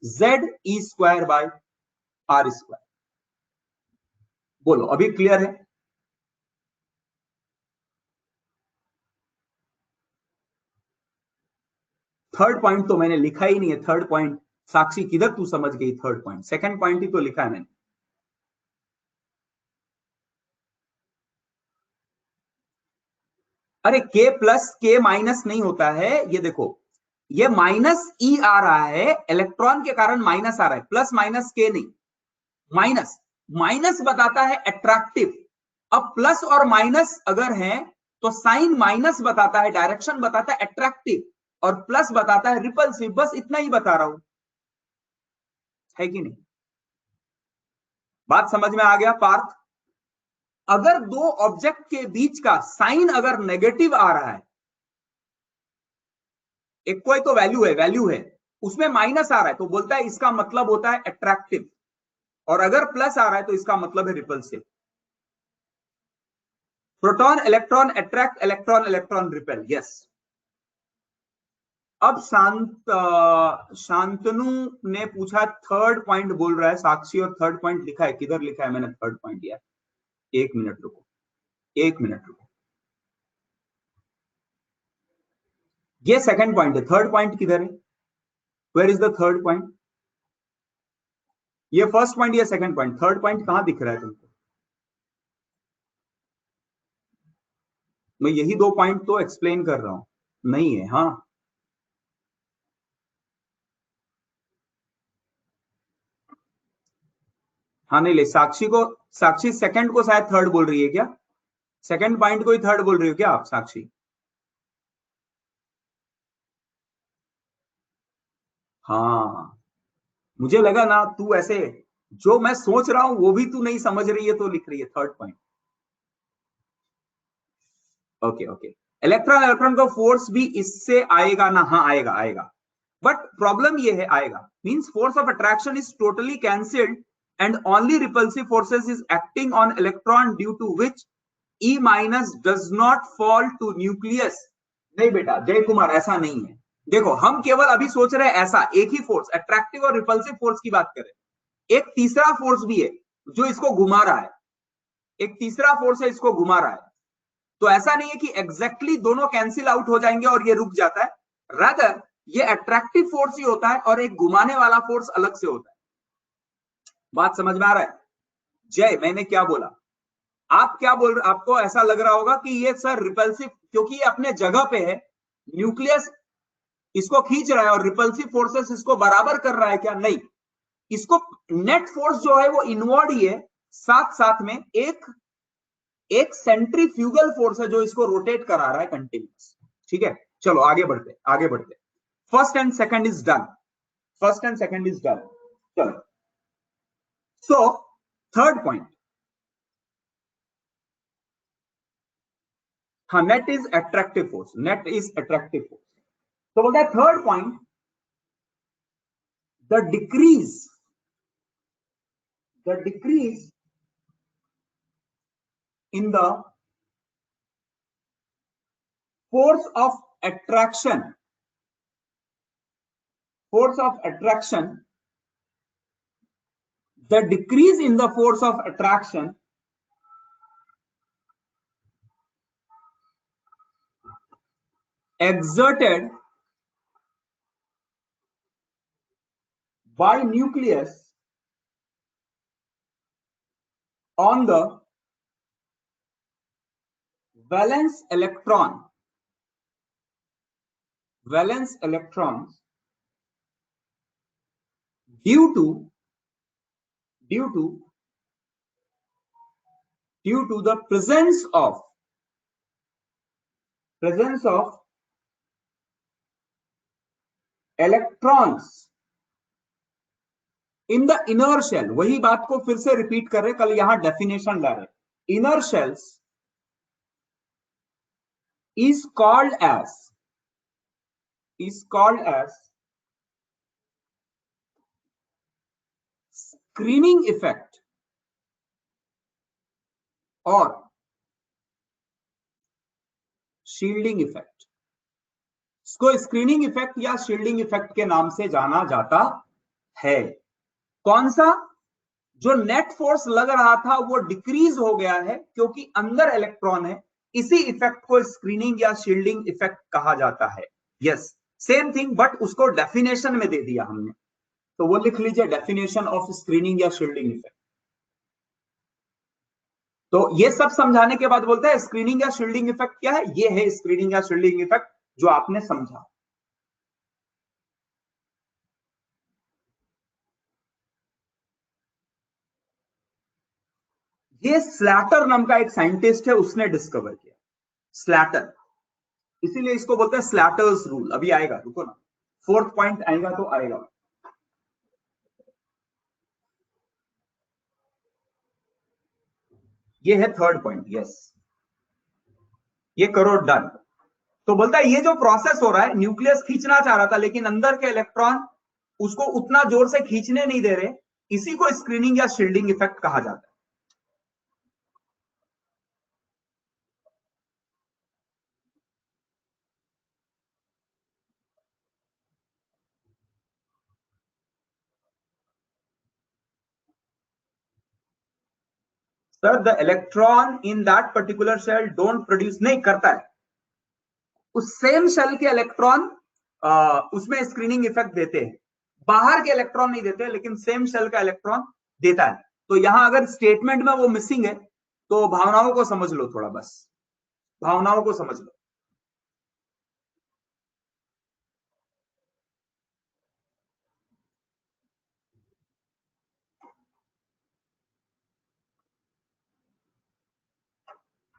ZE square by R square. बोलो अभी क्लियर है? थर्ड पॉइंट तो मैंने लिखा ही नहीं है। थर्ड पॉइंट साक्षी किधर तू समझ गई? थर्ड पॉइंट, सेकंड पॉइंट ही तो लिखा है मैंने। अरे K प्लस K माइनस नहीं होता है, ये देखो, ये माइनस E आ रहा है, इलेक्ट्रॉन के कारण माइनस आ रहा है, प्लस माइनस K नहीं, माइनस। माइनस बताता है अट्रैक्टिव। अब प्लस और माइनस अगर है तो साइन माइनस बताता है, डायरेक्शन बताता है अट्रैक्टिव, और प्लस बताता है रिपल्सिव। बस इतना ही बता रहा हूं, है कि नहीं? बात समझ में आ गया पार्थ? अगर दो ऑब्जेक्ट के बीच का साइन अगर नेगेटिव आ रहा है, एक कोई तो वैल्यू है, उसमें माइनस आ रहा है तो बोलता है इसका मतलब होता है अट्रैक्टिव, और अगर प्लस आ रहा है तो इसका मतलब है repulsive. Proton electron attract, electron electron repel, yes. अब शांतनु ने पूछा, थर्ड पॉइंट बोल रहा है साक्षी, और थर्ड पॉइंट लिखा है, किधर लिखा है मैंने थर्ड पॉइंट? यार एक मिनट रुको, एक मिनट रुको, ये सेकंड पॉइंट है, थर्ड पॉइंट किधर है? Where is the third point? ये फर्स्ट पॉइंट, ये सेकंड पॉइंट, थर्ड पॉइंट कहां दिख रहा है तुमको? मैं यही 2 पॉइंट तो एक्सप्लेन कर रहा हूं, नहीं है। हाँ हाँ, नहीं ले, साक्षी सेकंड को शायद थर्ड बोल रही है क्या? सेकंड पॉइंट को ही थर्ड बोल रही हो क्या आप साक्षी? हाँ, मुझे लगा ना तू ऐसे, जो मैं सोच रहा हूं वो भी तू नहीं समझ रही है तो लिख रही है third point. Okay okay, electron electron का फोर्स भी इससे आएगा ना? हाँ आएगा आएगा, बट प्रॉब्लम ये है आएगा means force of attraction is totally cancelled and only repulsive forces is acting on electron due to which E minus does not fall to nucleus. नहीं बेटा जय कुमार, ऐसा नहीं है। देखो हम केवल अभी सोच रहे हैं ऐसा एक ही फोर्स, अट्रैक्टिव और रिपल्सिव फोर्स की बात करें। एक तीसरा फोर्स भी है जो इसको घुमा रहा है, एक तीसरा फोर्स है इसको घुमा रहा है। तो ऐसा नहीं है कि एग्जैक्टली दोनों कैंसिल आउट हो जाएंगे और ये रुक जाता है, रादर ये अट्रैक्टिव फोर्स ही होता है और एक घुमाने वाला फोर्स अलग से होता है। बात समझ में आ रहा है? जय, मैंने क्या बोला? आप क्या बोल रहे, आपको ऐसा लग रहा होगा कि ये सर रिपल्सिव, क्योंकि ये अपने जगह पे है, न्यूक्लियस इसको खींच रहा है और रिपल्सिव फोर्सेस इसको बराबर कर रहा है क्या? नहीं, इसको नेट फोर्स जो है वो इनवर्ड ही है, साथ साथ में एक सेंट्रीफ्यूगल फोर्स है जो इसको रोटेट करा रहा है कंटिन्यूस। ठीक है, चलो आगे बढ़ते आगे बढ़ते। First and second is done, first and second is done. चलो, सो थर्ड पॉइंट, हाँ net is attractive force, net is attractive force. तो बोलता है third point, the decrease in the force of attraction, the decrease in the force of attraction exerted by nucleus on the valence electrons due to the presence of electrons in the inner shell। वही बात को फिर से repeat कर रहे, कल यहां definition ला रहे। inner shells is called as screening effect और शील्डिंग इफेक्ट। इसको स्क्रीनिंग इफेक्ट या शील्डिंग इफेक्ट के नाम से जाना जाता है। कौन सा? जो नेट फोर्स लग रहा था वो डिक्रीज हो गया है क्योंकि अंदर इलेक्ट्रॉन है, इसी इफेक्ट को स्क्रीनिंग या शील्डिंग इफेक्ट कहा जाता है। यस, सेम थिंग, बट उसको डेफिनेशन में दे दिया हमने, तो वो लिख लीजिए, डेफिनेशन ऑफ स्क्रीनिंग या शील्डिंग इफेक्ट। तो ये सब समझाने के बाद बोलता है स्क्रीनिंग या शील्डिंग इफेक्ट क्या है? ये है स्क्रीनिंग या शील्डिंग इफेक्ट जो आपने समझा। ये स्लैटर नाम का एक साइंटिस्ट है, उसने डिस्कवर किया स्लैटर, इसीलिए इसको बोलते हैं स्लैटर्स रूल। अभी आएगा, रुको ना, फोर्थ पॉइंट आएगा तो आएगा। ये है थर्ड पॉइंट। यस, ये करो डन। तो बोलता है ये जो प्रोसेस हो रहा है, न्यूक्लियस खींचना चाह रहा था लेकिन अंदर के इलेक्ट्रॉन उसको उतना जोर से खींचने नहीं दे रहे, इसी को स्क्रीनिंग या शील्डिंग इफेक्ट कहा जाता है। Sir the electron in that particular shell don't produce, नहीं करता है, उस सेम शेल के इलेक्ट्रॉन उसमें स्क्रीनिंग इफेक्ट देते हैं, बाहर के इलेक्ट्रॉन नहीं देते लेकिन सेम शेल का इलेक्ट्रॉन देता है। तो यहां अगर स्टेटमेंट में वो मिसिंग है तो भावनाओं को समझ लो थोड़ा बस। भावनाओं को समझ लो।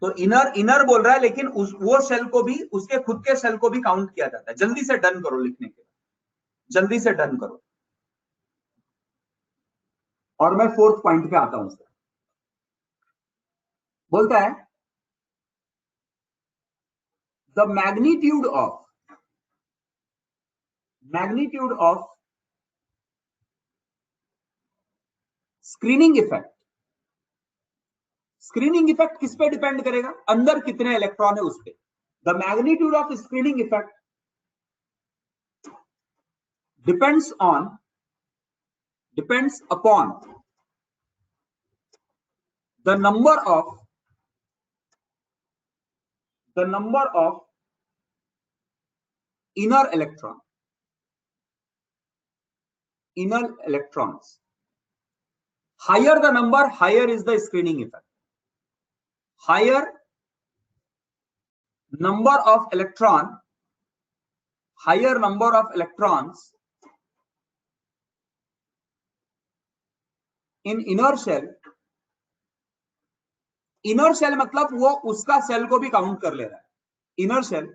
तो इनर बोल रहा है, लेकिन वो सेल को भी, उसके खुद के सेल को भी काउंट किया जाता है। जल्दी से डन करो लिखने के, जल्दी से डन करो। और मैं फोर्थ पॉइंट पे आता हूं सर। बोलता है the magnitude of screening effect. Screening effect किस पे डिपेंड करेगा? अंदर कितने इलेक्ट्रॉन है उस पे। The magnitude of screening effect depends upon the number of inner electrons. Higher the number, higher is the screening effect. Higher number of electrons in inner shell मतलब वो उसका सेल को भी काउंट कर ले रहा है। Inner shell,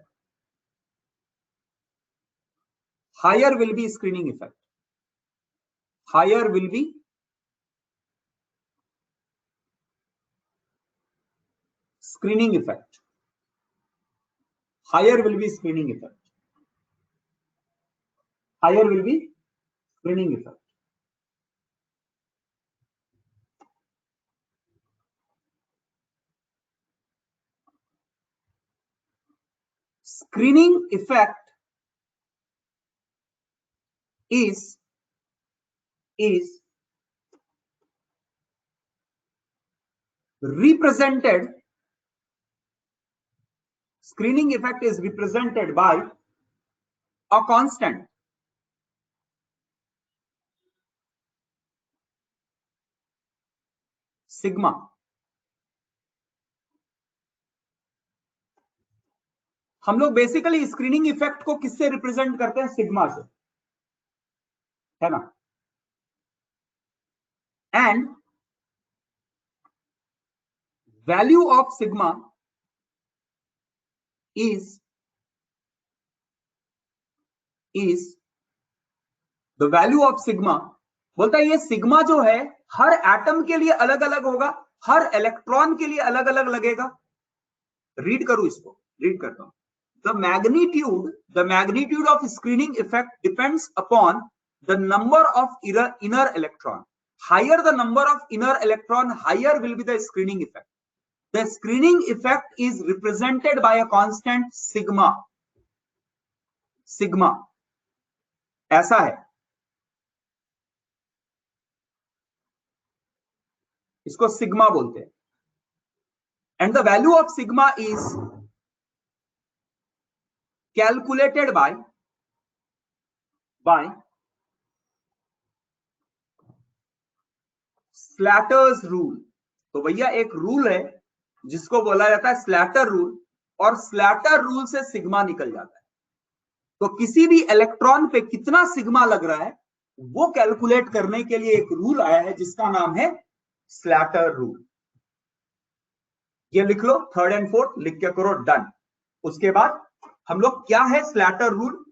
higher will be screening effect. Higher will be screening effect. Higher will be screening effect. Higher will be screening effect. Screening effect is represented. Screening effect is represented by a constant sigma. हम लोग basically screening effect को किससे represent करते हैं? Sigma से, है ना। And value of sigma is the value of sigma. बोलता है ये सिग्मा जो है हर एटम के लिए अलग अलग होगा, हर इलेक्ट्रॉन के लिए अलग अलग लगेगा। रीड करूं इसको, रीड करता हूं। The magnitude of screening effect depends upon the number of inner electron. Higher the number of inner electron, higher will be the screening effect. The screening effect is represented by a constant sigma. Sigma ऐसा है, इसको sigma बोलते हैं। And the value of sigma is calculated by Slater's rule. तो भैया एक rule है जिसको बोला जाता है स्लैटर रूल, और स्लैटर रूल से सिग्मा निकल जाता है। तो किसी भी इलेक्ट्रॉन पे कितना सिग्मा लग रहा है वो कैलकुलेट करने के लिए एक रूल आया है जिसका नाम है स्लैटर रूल। ये लिख लो, थर्ड एंड फोर्थ लिख के करो डन। उसके बाद हम लोग क्या है स्लैटर रूल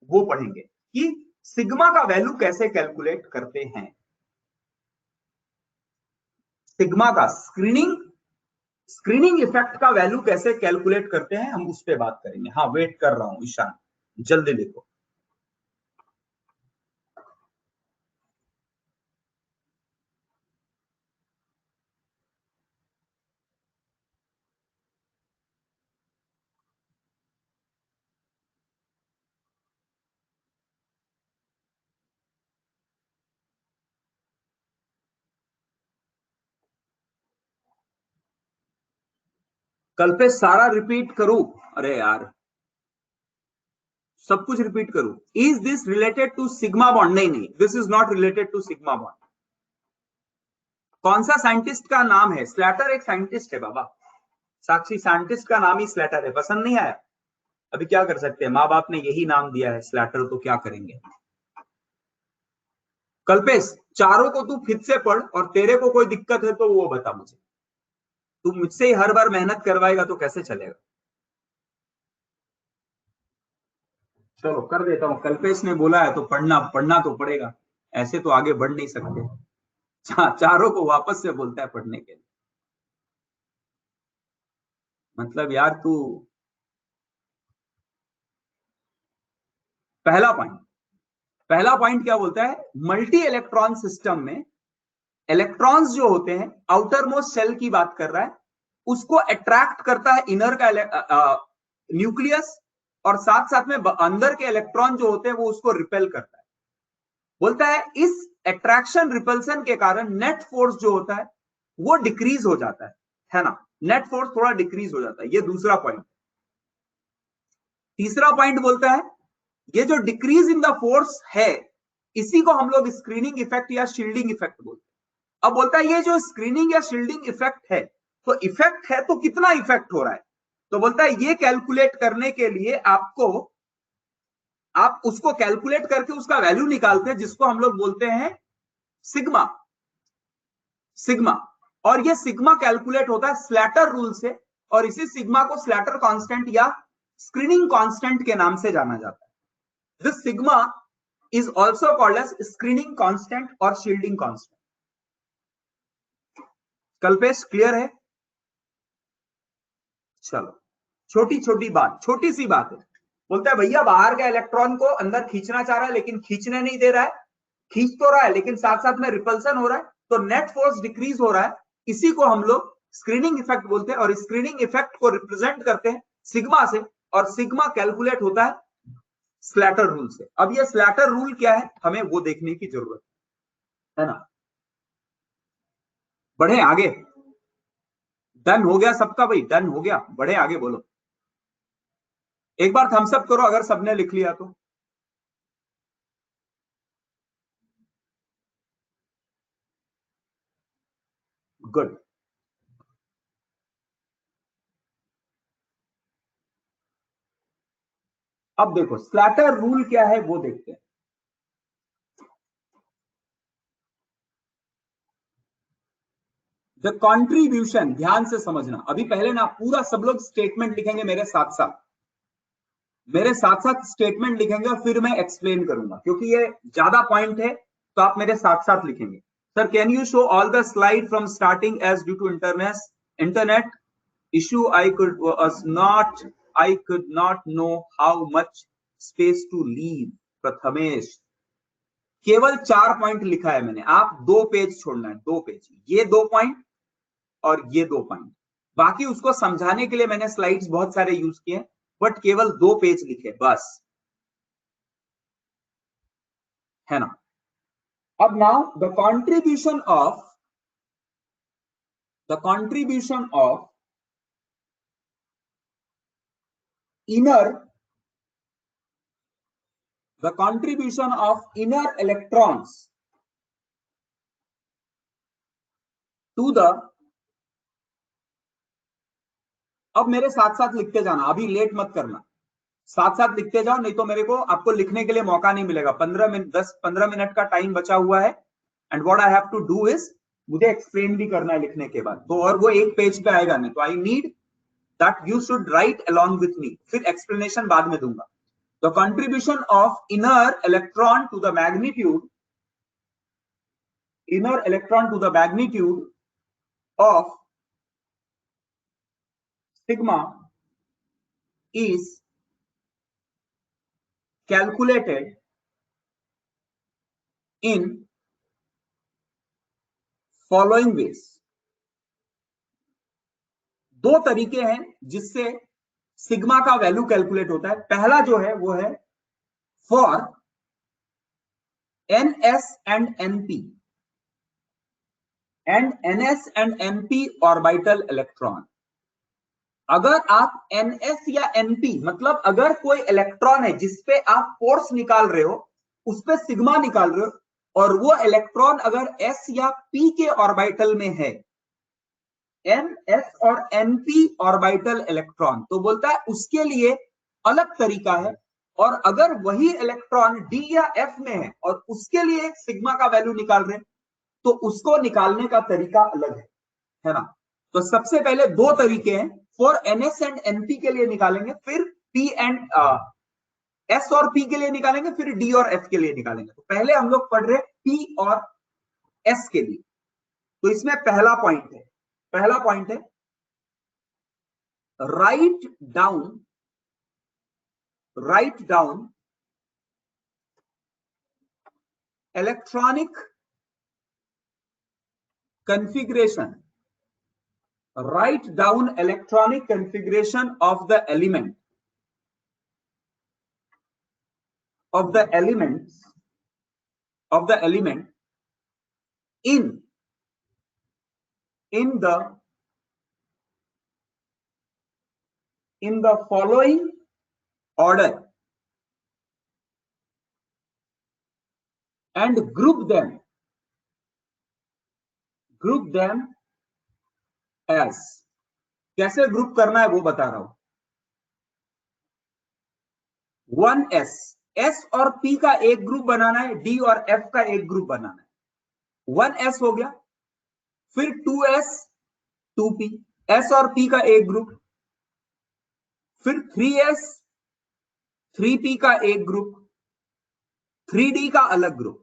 वो पढ़ेंगे कि सिग्मा का वैल्यू कैसे कैलकुलेट करते हैं। सिग्मा का स्क्रीनिंग इफेक्ट का वैल्यू कैसे कैलकुलेट करते हैं हम उस पे बात करेंगे। हाँ वेट कर रहा हूं ईशान, जल्दी लिखो। कल पे सारा रिपीट करूं? अरे यार सब कुछ रिपीट करूं। Is this related to sigma bond? नहीं, this is not related to sigma bond. कौन सा साइंटिस्ट का नाम है? स्लैटर एक साइंटिस्ट है बाबा, साक्षी, साइंटिस्ट का नाम ही स्लैटर है, पसंद नहीं आया, अभी क्या कर सकते हैं, माँ बाप ने यही नाम दिया है स्लैटर, तो क्या करेंगे। कल्पेश, चारों को तू फिर से पढ़ और तेरे को कोई दिक्कत है तो वो बता मुझे। तू मुझसे ही हर बार मेहनत करवाएगा तो कैसे चलेगा। चलो कर देता हूं, कल्पेश ने बोला है तो पढ़ना पढ़ना तो पड़ेगा, ऐसे तो आगे बढ़ नहीं सकते। चारों को वापस से बोलता है पढ़ने के लिए, मतलब यार तू। पहला पॉइंट क्या बोलता है, मल्टी इलेक्ट्रॉन सिस्टम में इलेक्ट्रॉन्स जो होते हैं, आउटर मोस्ट सेल की बात कर रहा है, उसको अट्रैक्ट करता है इनर का न्यूक्लियस, और साथ साथ में अंदर के इलेक्ट्रॉन जो होते हैं वो उसको रिपेल करता है। बोलता है इस अट्रैक्शन रिपल्सन के कारण नेट फोर्स जो होता है वो डिक्रीज हो जाता है ना, नेट फोर्स थोड़ा डिक्रीज हो जाता है, ये दूसरा पॉइंट। तीसरा पॉइंट बोलता है ये जो डिक्रीज इन द फोर्स है, इसी को हम लोग स्क्रीनिंग इफेक्ट या शील्डिंग इफेक्ट बोलते हैं। अब बोलता है ये जो स्क्रीनिंग या शील्डिंग इफेक्ट है, तो इफेक्ट है तो कितना इफेक्ट हो रहा है, तो बोलता है ये कैलकुलेट करने के लिए आप उसको कैलकुलेट करके उसका वैल्यू निकालते हैं, जिसको हम लोग बोलते हैं सिग्मा। सिग्मा, और ये सिग्मा कैलकुलेट होता है स्लैटर रूल से, और इसी सिग्मा को स्लैटर कांस्टेंट या स्क्रीनिंग कांस्टेंट के नाम से जाना जाता है। This sigma is also called as screening constant और शील्डिंग कांस्टेंट। कल्पेश क्लियर है। चलो, छोटी छोटी बात, छोटी सी बात है। बोलता है भैया बाहर का इलेक्ट्रॉन को अंदर खींचना चाह रहा है लेकिन खींचने नहीं दे रहा है, खींच तो रहा है लेकिन साथ साथ में रिपल्सन हो रहा है, तो नेट फोर्स डिक्रीज हो रहा है, इसी को हम लोग स्क्रीनिंग इफेक्ट बोलते हैं, और स्क्रीनिंग इफेक्ट को रिप्रेजेंट करते हैं सिग्मा से, और सिग्मा कैलकुलेट होता है स्लैटर रूल से। अब ये स्लैटर रूल क्या है हमें वो देखने की जरूरत है ना। बढ़े आगे, डन हो गया सबका भाई, डन हो गया, बढ़े आगे, बोलो एक बार थम्स अप करो अगर सबने लिख लिया तो। गुड। अब देखो स्लैटर रूल क्या है वो देखते हैं। द कॉन्ट्रीब्यूशन, ध्यान से समझना, अभी पहले ना पूरा सब लोग स्टेटमेंट लिखेंगे मेरे साथ साथ, मेरे साथ साथ स्टेटमेंट लिखेंगे और फिर मैं एक्सप्लेन करूंगा, क्योंकि ये ज्यादा पॉइंट है तो आप मेरे साथ साथ लिखेंगे। Sir can you show all the slide from starting as due to internet issue I could not know how much space to leave। Prathamesh, केवल 4 पॉइंट लिखा है मैंने, आप 2 पेज छोड़ना है, 2 पेज, ये 2 पॉइंट और ये 2 पॉइंट, बाकी उसको समझाने के लिए मैंने स्लाइड्स बहुत सारे यूज किए, बट केवल 2 पेज लिखे बस, है ना। अब now the contribution of inner electrons to the, अब मेरे साथ साथ लिखते जाना, अभी लेट मत करना, साथ साथ लिखते जाओ, नहीं तो मेरे को आपको लिखने के लिए मौका नहीं मिलेगा। 10-15 मिनट का टाइम बचा हुआ है, and what I have to do is, मुझे एक्सप्लेन भी करना है लिखने के बाद, तो और वो एक पेज पे आएगा नहीं, तो I need that you should write along with me, फिर एक्सप्लेनेशन बाद में दूंगा। The contribution of inner electron to the magnitude of sigma is calculated in following ways। 2 तरीके हैं जिससे सिग्मा का वैल्यू कैलकुलेट होता है। पहला जो है वो है for NS and NP and NS and NP orbital electron. अगर आप NS या NP, मतलब अगर कोई इलेक्ट्रॉन है जिसपे आप फोर्स निकाल रहे हो, उस पे सिग्मा निकाल रहे हो, और वो इलेक्ट्रॉन अगर S या P के ऑर्बिटल में है, ns और np ऑर्बिटल इलेक्ट्रॉन, तो बोलता है उसके लिए अलग तरीका है, और अगर वही इलेक्ट्रॉन d या f में है और उसके लिए सिग्मा का वैल्यू निकाल रहे तो उसको निकालने का तरीका अलग है ना। तो सबसे पहले दो तरीके हैं, फॉर ns एंड np के लिए निकालेंगे, फिर p एंड s और p के लिए निकालेंगे, फिर d और f के लिए निकालेंगे। तो पहले हम लोग पढ़ रहे p और s के लिए। तो इसमें पहला पॉइंट है write down electronic configuration, write down electronic configuration of the elements in the following order and group them as। कैसे ग्रुप करना है वो बता रहा हूं। 1s, s और p का एक ग्रुप बनाना है, d और f का एक ग्रुप बनाना है। 1s हो गया, फिर 2s 2p, s और p का एक ग्रुप, फिर 3s 3p का एक ग्रुप, 3d का अलग ग्रुप,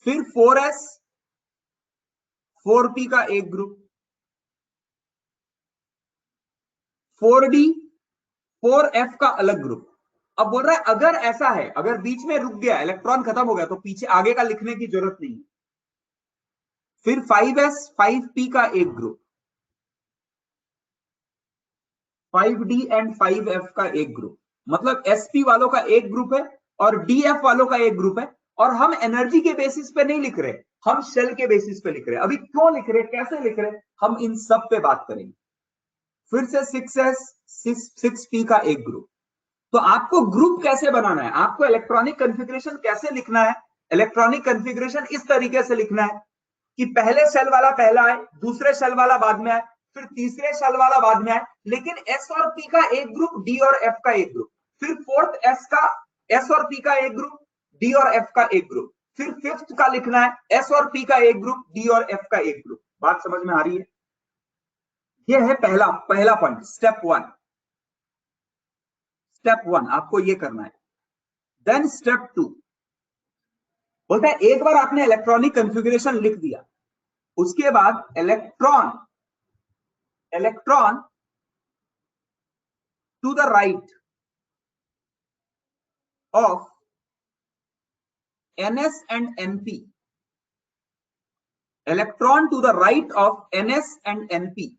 फिर 4s 4p का एक ग्रुप, 4d 4f का अलग ग्रुप। अब बोल रहा है अगर ऐसा है, अगर बीच में रुक गया, इलेक्ट्रॉन खत्म हो गया, तो पीछे आगे का लिखने की जरूरत नहीं है। फिर 5s 5p का एक ग्रुप, 5d एंड 5f का एक ग्रुप, मतलब sp वालों का एक ग्रुप है और df वालों का एक ग्रुप है। और हम एनर्जी के बेसिस पे नहीं लिख रहे, हम शेल के बेसिस पे लिख रहे हैं। अभी क्यों लिख रहे, कैसे लिख रहे, हम इन सब पे बात करेंगे। फिर से 6s 6p का एक ग्रुप। तो आपको ग्रुप कैसे बनाना है, आपको इलेक्ट्रॉनिक कॉन्फ़िगरेशन कैसे लिखना है। इलेक्ट्रॉनिक कॉन्फ़िगरेशन इस तरीके से लिखना है कि पहले शेल वाला पहला आए, दूसरे शेल वाला बाद में आए, फिर तीसरे शेल वाला बाद में आए, लेकिन एस और पी का एक ग्रुप, डी और एफ का एक ग्रुप, फिर फोर्थ एस और पी का एक ग्रुप, डी और एफ का एक ग्रुप, फिर फिफ्थ का लिखना है एस और पी का एक ग्रुप, डी और एफ का एक ग्रुप। बात समझ में आ रही है। यह है पहला पॉइंट, स्टेप वन आपको ये करना है। देन स्टेप 2 बोलता है एक बार आपने इलेक्ट्रॉनिक कॉन्फ़िगरेशन लिख दिया, उसके बाद electron to the right of ns and np, electron to the right of ns and np,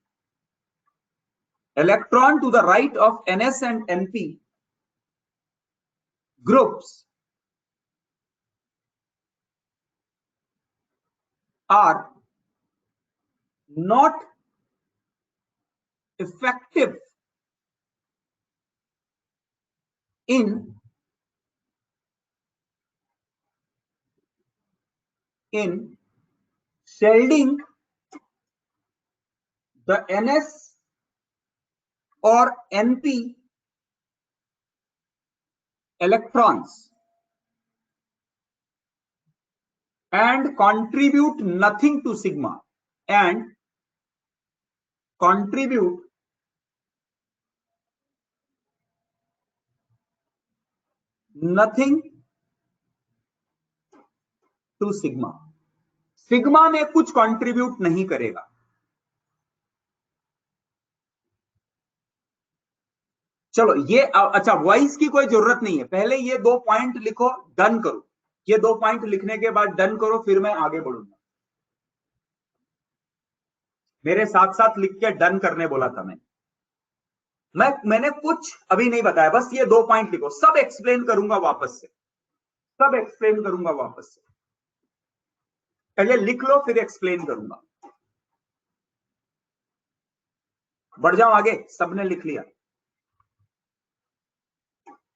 electron to the right of ns and np groups are not effective in shielding the ns or np electrons and contribute nothing to sigma, and contribute nothing to sigma। Sigma में कुछ contribute नहीं करेगा। चलो ये अच्छा, voice की कोई जरूरत नहीं है, पहले ये 2 पॉइंट लिखो, डन करो। ये 2 पॉइंट लिखने के बाद डन करो, फिर मैं आगे बढ़ूंगा। मेरे साथ साथ लिख के डन करने बोला था मैंने कुछ अभी नहीं बताया, बस ये 2 पॉइंट लिखो। सब एक्सप्लेन करूंगा वापस से, पहले लिख लो फिर एक्सप्लेन करूंगा। बढ़ जाओ आगे, सबने लिख लिया,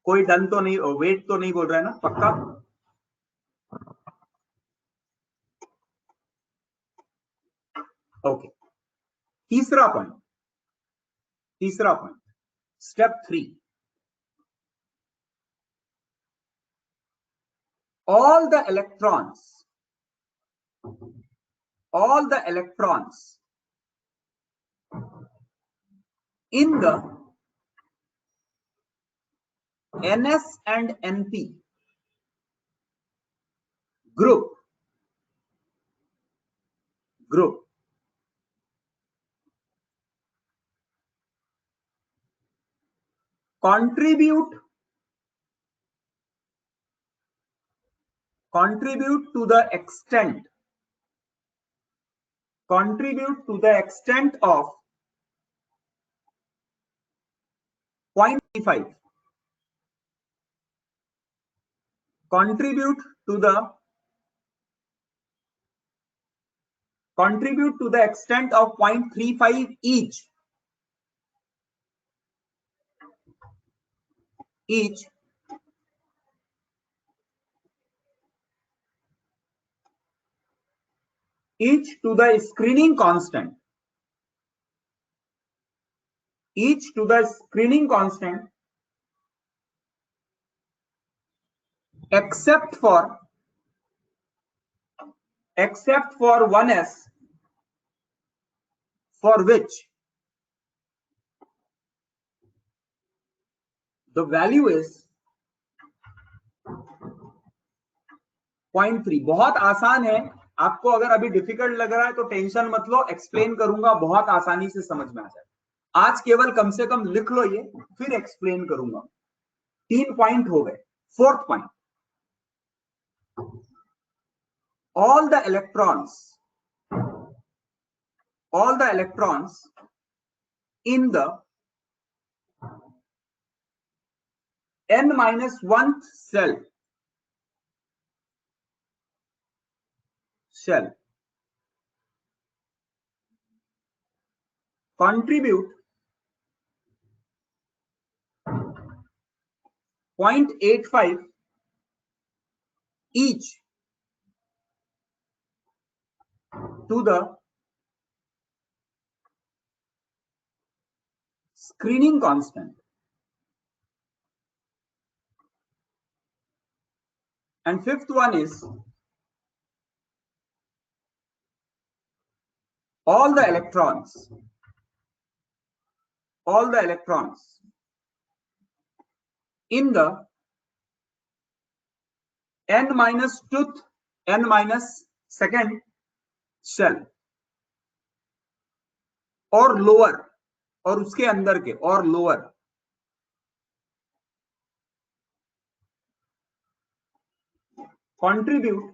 कोई डन तो नहीं, वेट तो नहीं बोल रहा है ना, पक्का। ओके, तीसरा point, step 3, all the electrons in the ns and np group contribute to the extent of 0.35, contribute to the extent of 0.35 each to the screening constant, except for 1s, for which the value is 0.3। बहुत आसान है, आपको अगर अभी difficult लग रहा है तो टेंशन मत लो, एक्सप्लेन करूंगा, बहुत आसानी से समझ में आ जाए। आज केवल कम से कम लिख लो ये, फिर एक्सप्लेन करूंगा। 3 पॉइंट हो गए। 4th point, all the electrons in the n-1th shell contribute 0.85 each to the screening constant, and 5th one is all the electrons in the n-2nd shell और लोअर, और उसके अंदर के और lower contribute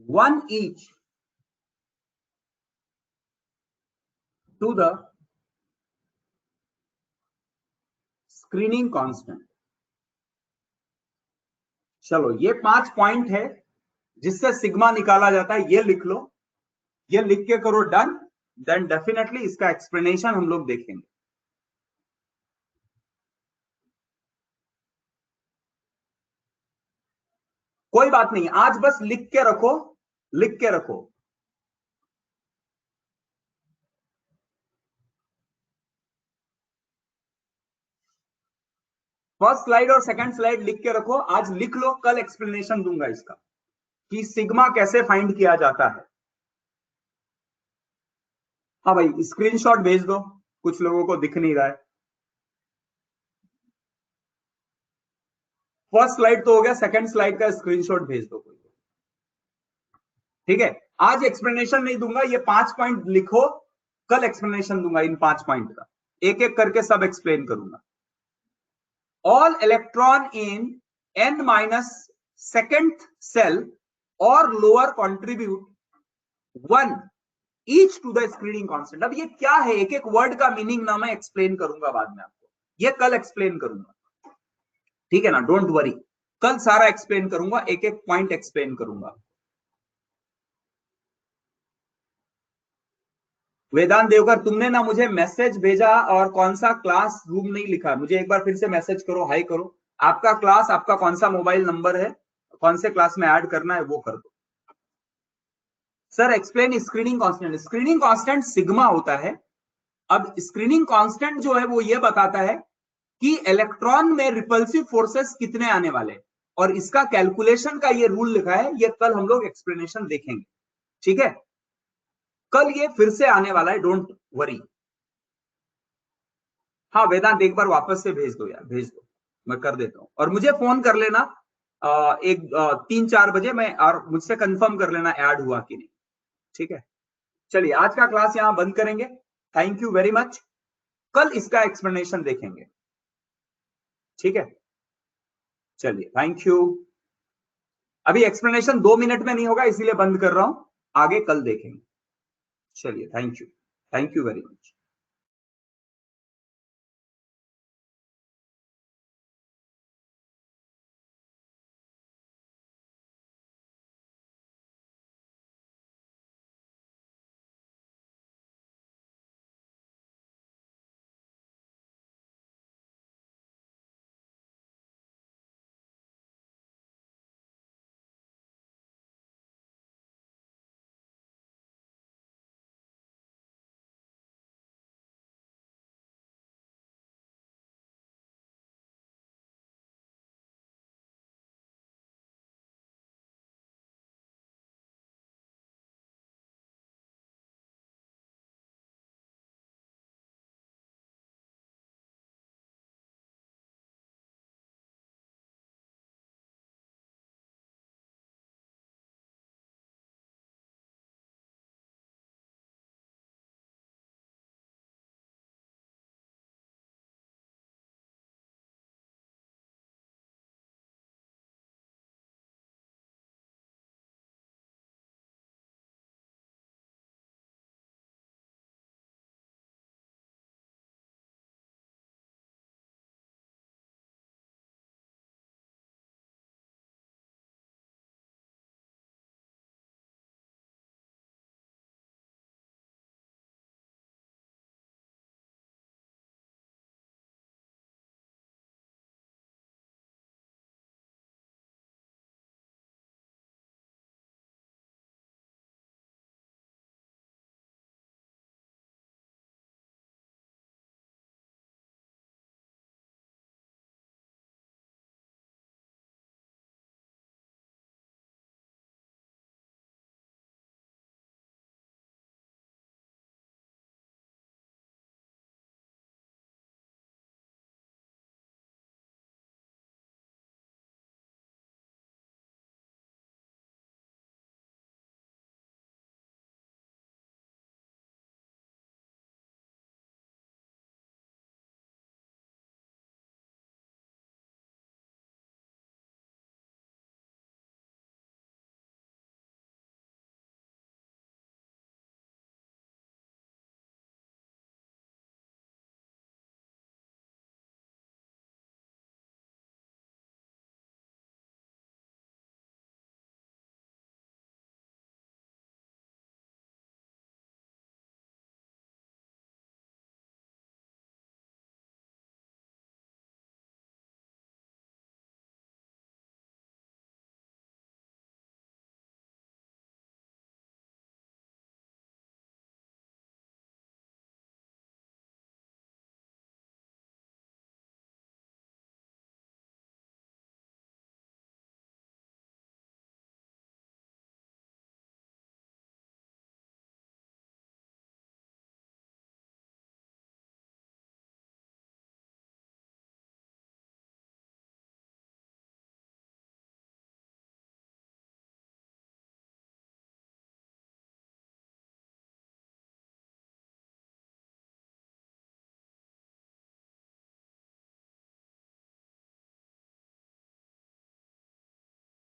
1 each to the screening constant. चलो, ये 5 point है जिससे सिग्मा निकाला जाता है, ये लिख लो, ये लिख के करो डन, देन डेफिनेटली इसका एक्सप्लेनेशन हम लोग देखेंगे। कोई बात नहीं, आज बस लिख के रखो। फर्स्ट स्लाइड और सेकंड स्लाइड लिख के रखो, आज लिख लो, कल एक्सप्लेनेशन दूंगा इसका कि सिग्मा कैसे फाइंड किया जाता है। हाँ भाई, स्क्रीनशॉट भेज दो, कुछ लोगों को दिख नहीं रहा है। फर्स्ट स्लाइड तो हो गया, सेकंड स्लाइड का स्क्रीनशॉट भेज दो कोई। ठीक है, आज एक्सप्लेनेशन नहीं दूंगा, ये 5 पॉइंट लिखो, कल एक्सप्लेनेशन दूंगा इन 5 पॉइंट का, एक एक करके सब एक्सप्लेन करूंगा। All electron in n-2nd cell or lower contribute 1 each to the screening constant। अब ये क्या है, एक एक वर्ड का मीनिंग ना मैं एक्सप्लेन करूंगा बाद में आपको, ये कल एक्सप्लेन करूंगा, ठीक है ना, डोंट वरी, कल सारा एक्सप्लेन करूंगा, एक एक पॉइंट एक्सप्लेन करूंगा। वेदांत देवकर, तुमने ना मुझे मैसेज भेजा और कौन सा क्लास रूम नहीं लिखा, मुझे एक बार फिर से मैसेज करो, हाई करो, आपका क्लास, आपका कौन सा मोबाइल नंबर है, कौन से क्लास में ऐड करना है वो कर दो। Sir explain screening constant. Screening constant sigma होता है। अब स्क्रीनिंग कांस्टेंट जो है वो ये बताता है कि इलेक्ट्रॉन में रिपल्सिव फोर्सेस कितने आने वाले, और इसका कैलकुलेशन का ये रूल लिखा है, ये कल हम लोग एक्सप्लेनेशन देखेंगे, ठीक है। कल ये फिर से आने वाला है, डोंट वरी। हाँ वेदांत एक बार वापस से भेज दो यार, भेज दो, मैं कर देता हूं। और मुझे फोन कर लेना 3-4 बजे में, और मुझसे कंफर्म कर लेना ऐड हुआ कि नहीं, ठीक है। चलिए आज का क्लास यहां बंद करेंगे। Thank you very much. कल इसका एक्सप्लेनेशन देखेंगे, ठीक है। चलिए थैंक यू। अभी एक्सप्लेनेशन 2 मिनट में नहीं होगा, इसीलिए बंद कर रहा हूं, आगे कल देखेंगे। चलिए थैंक यू वेरी मच।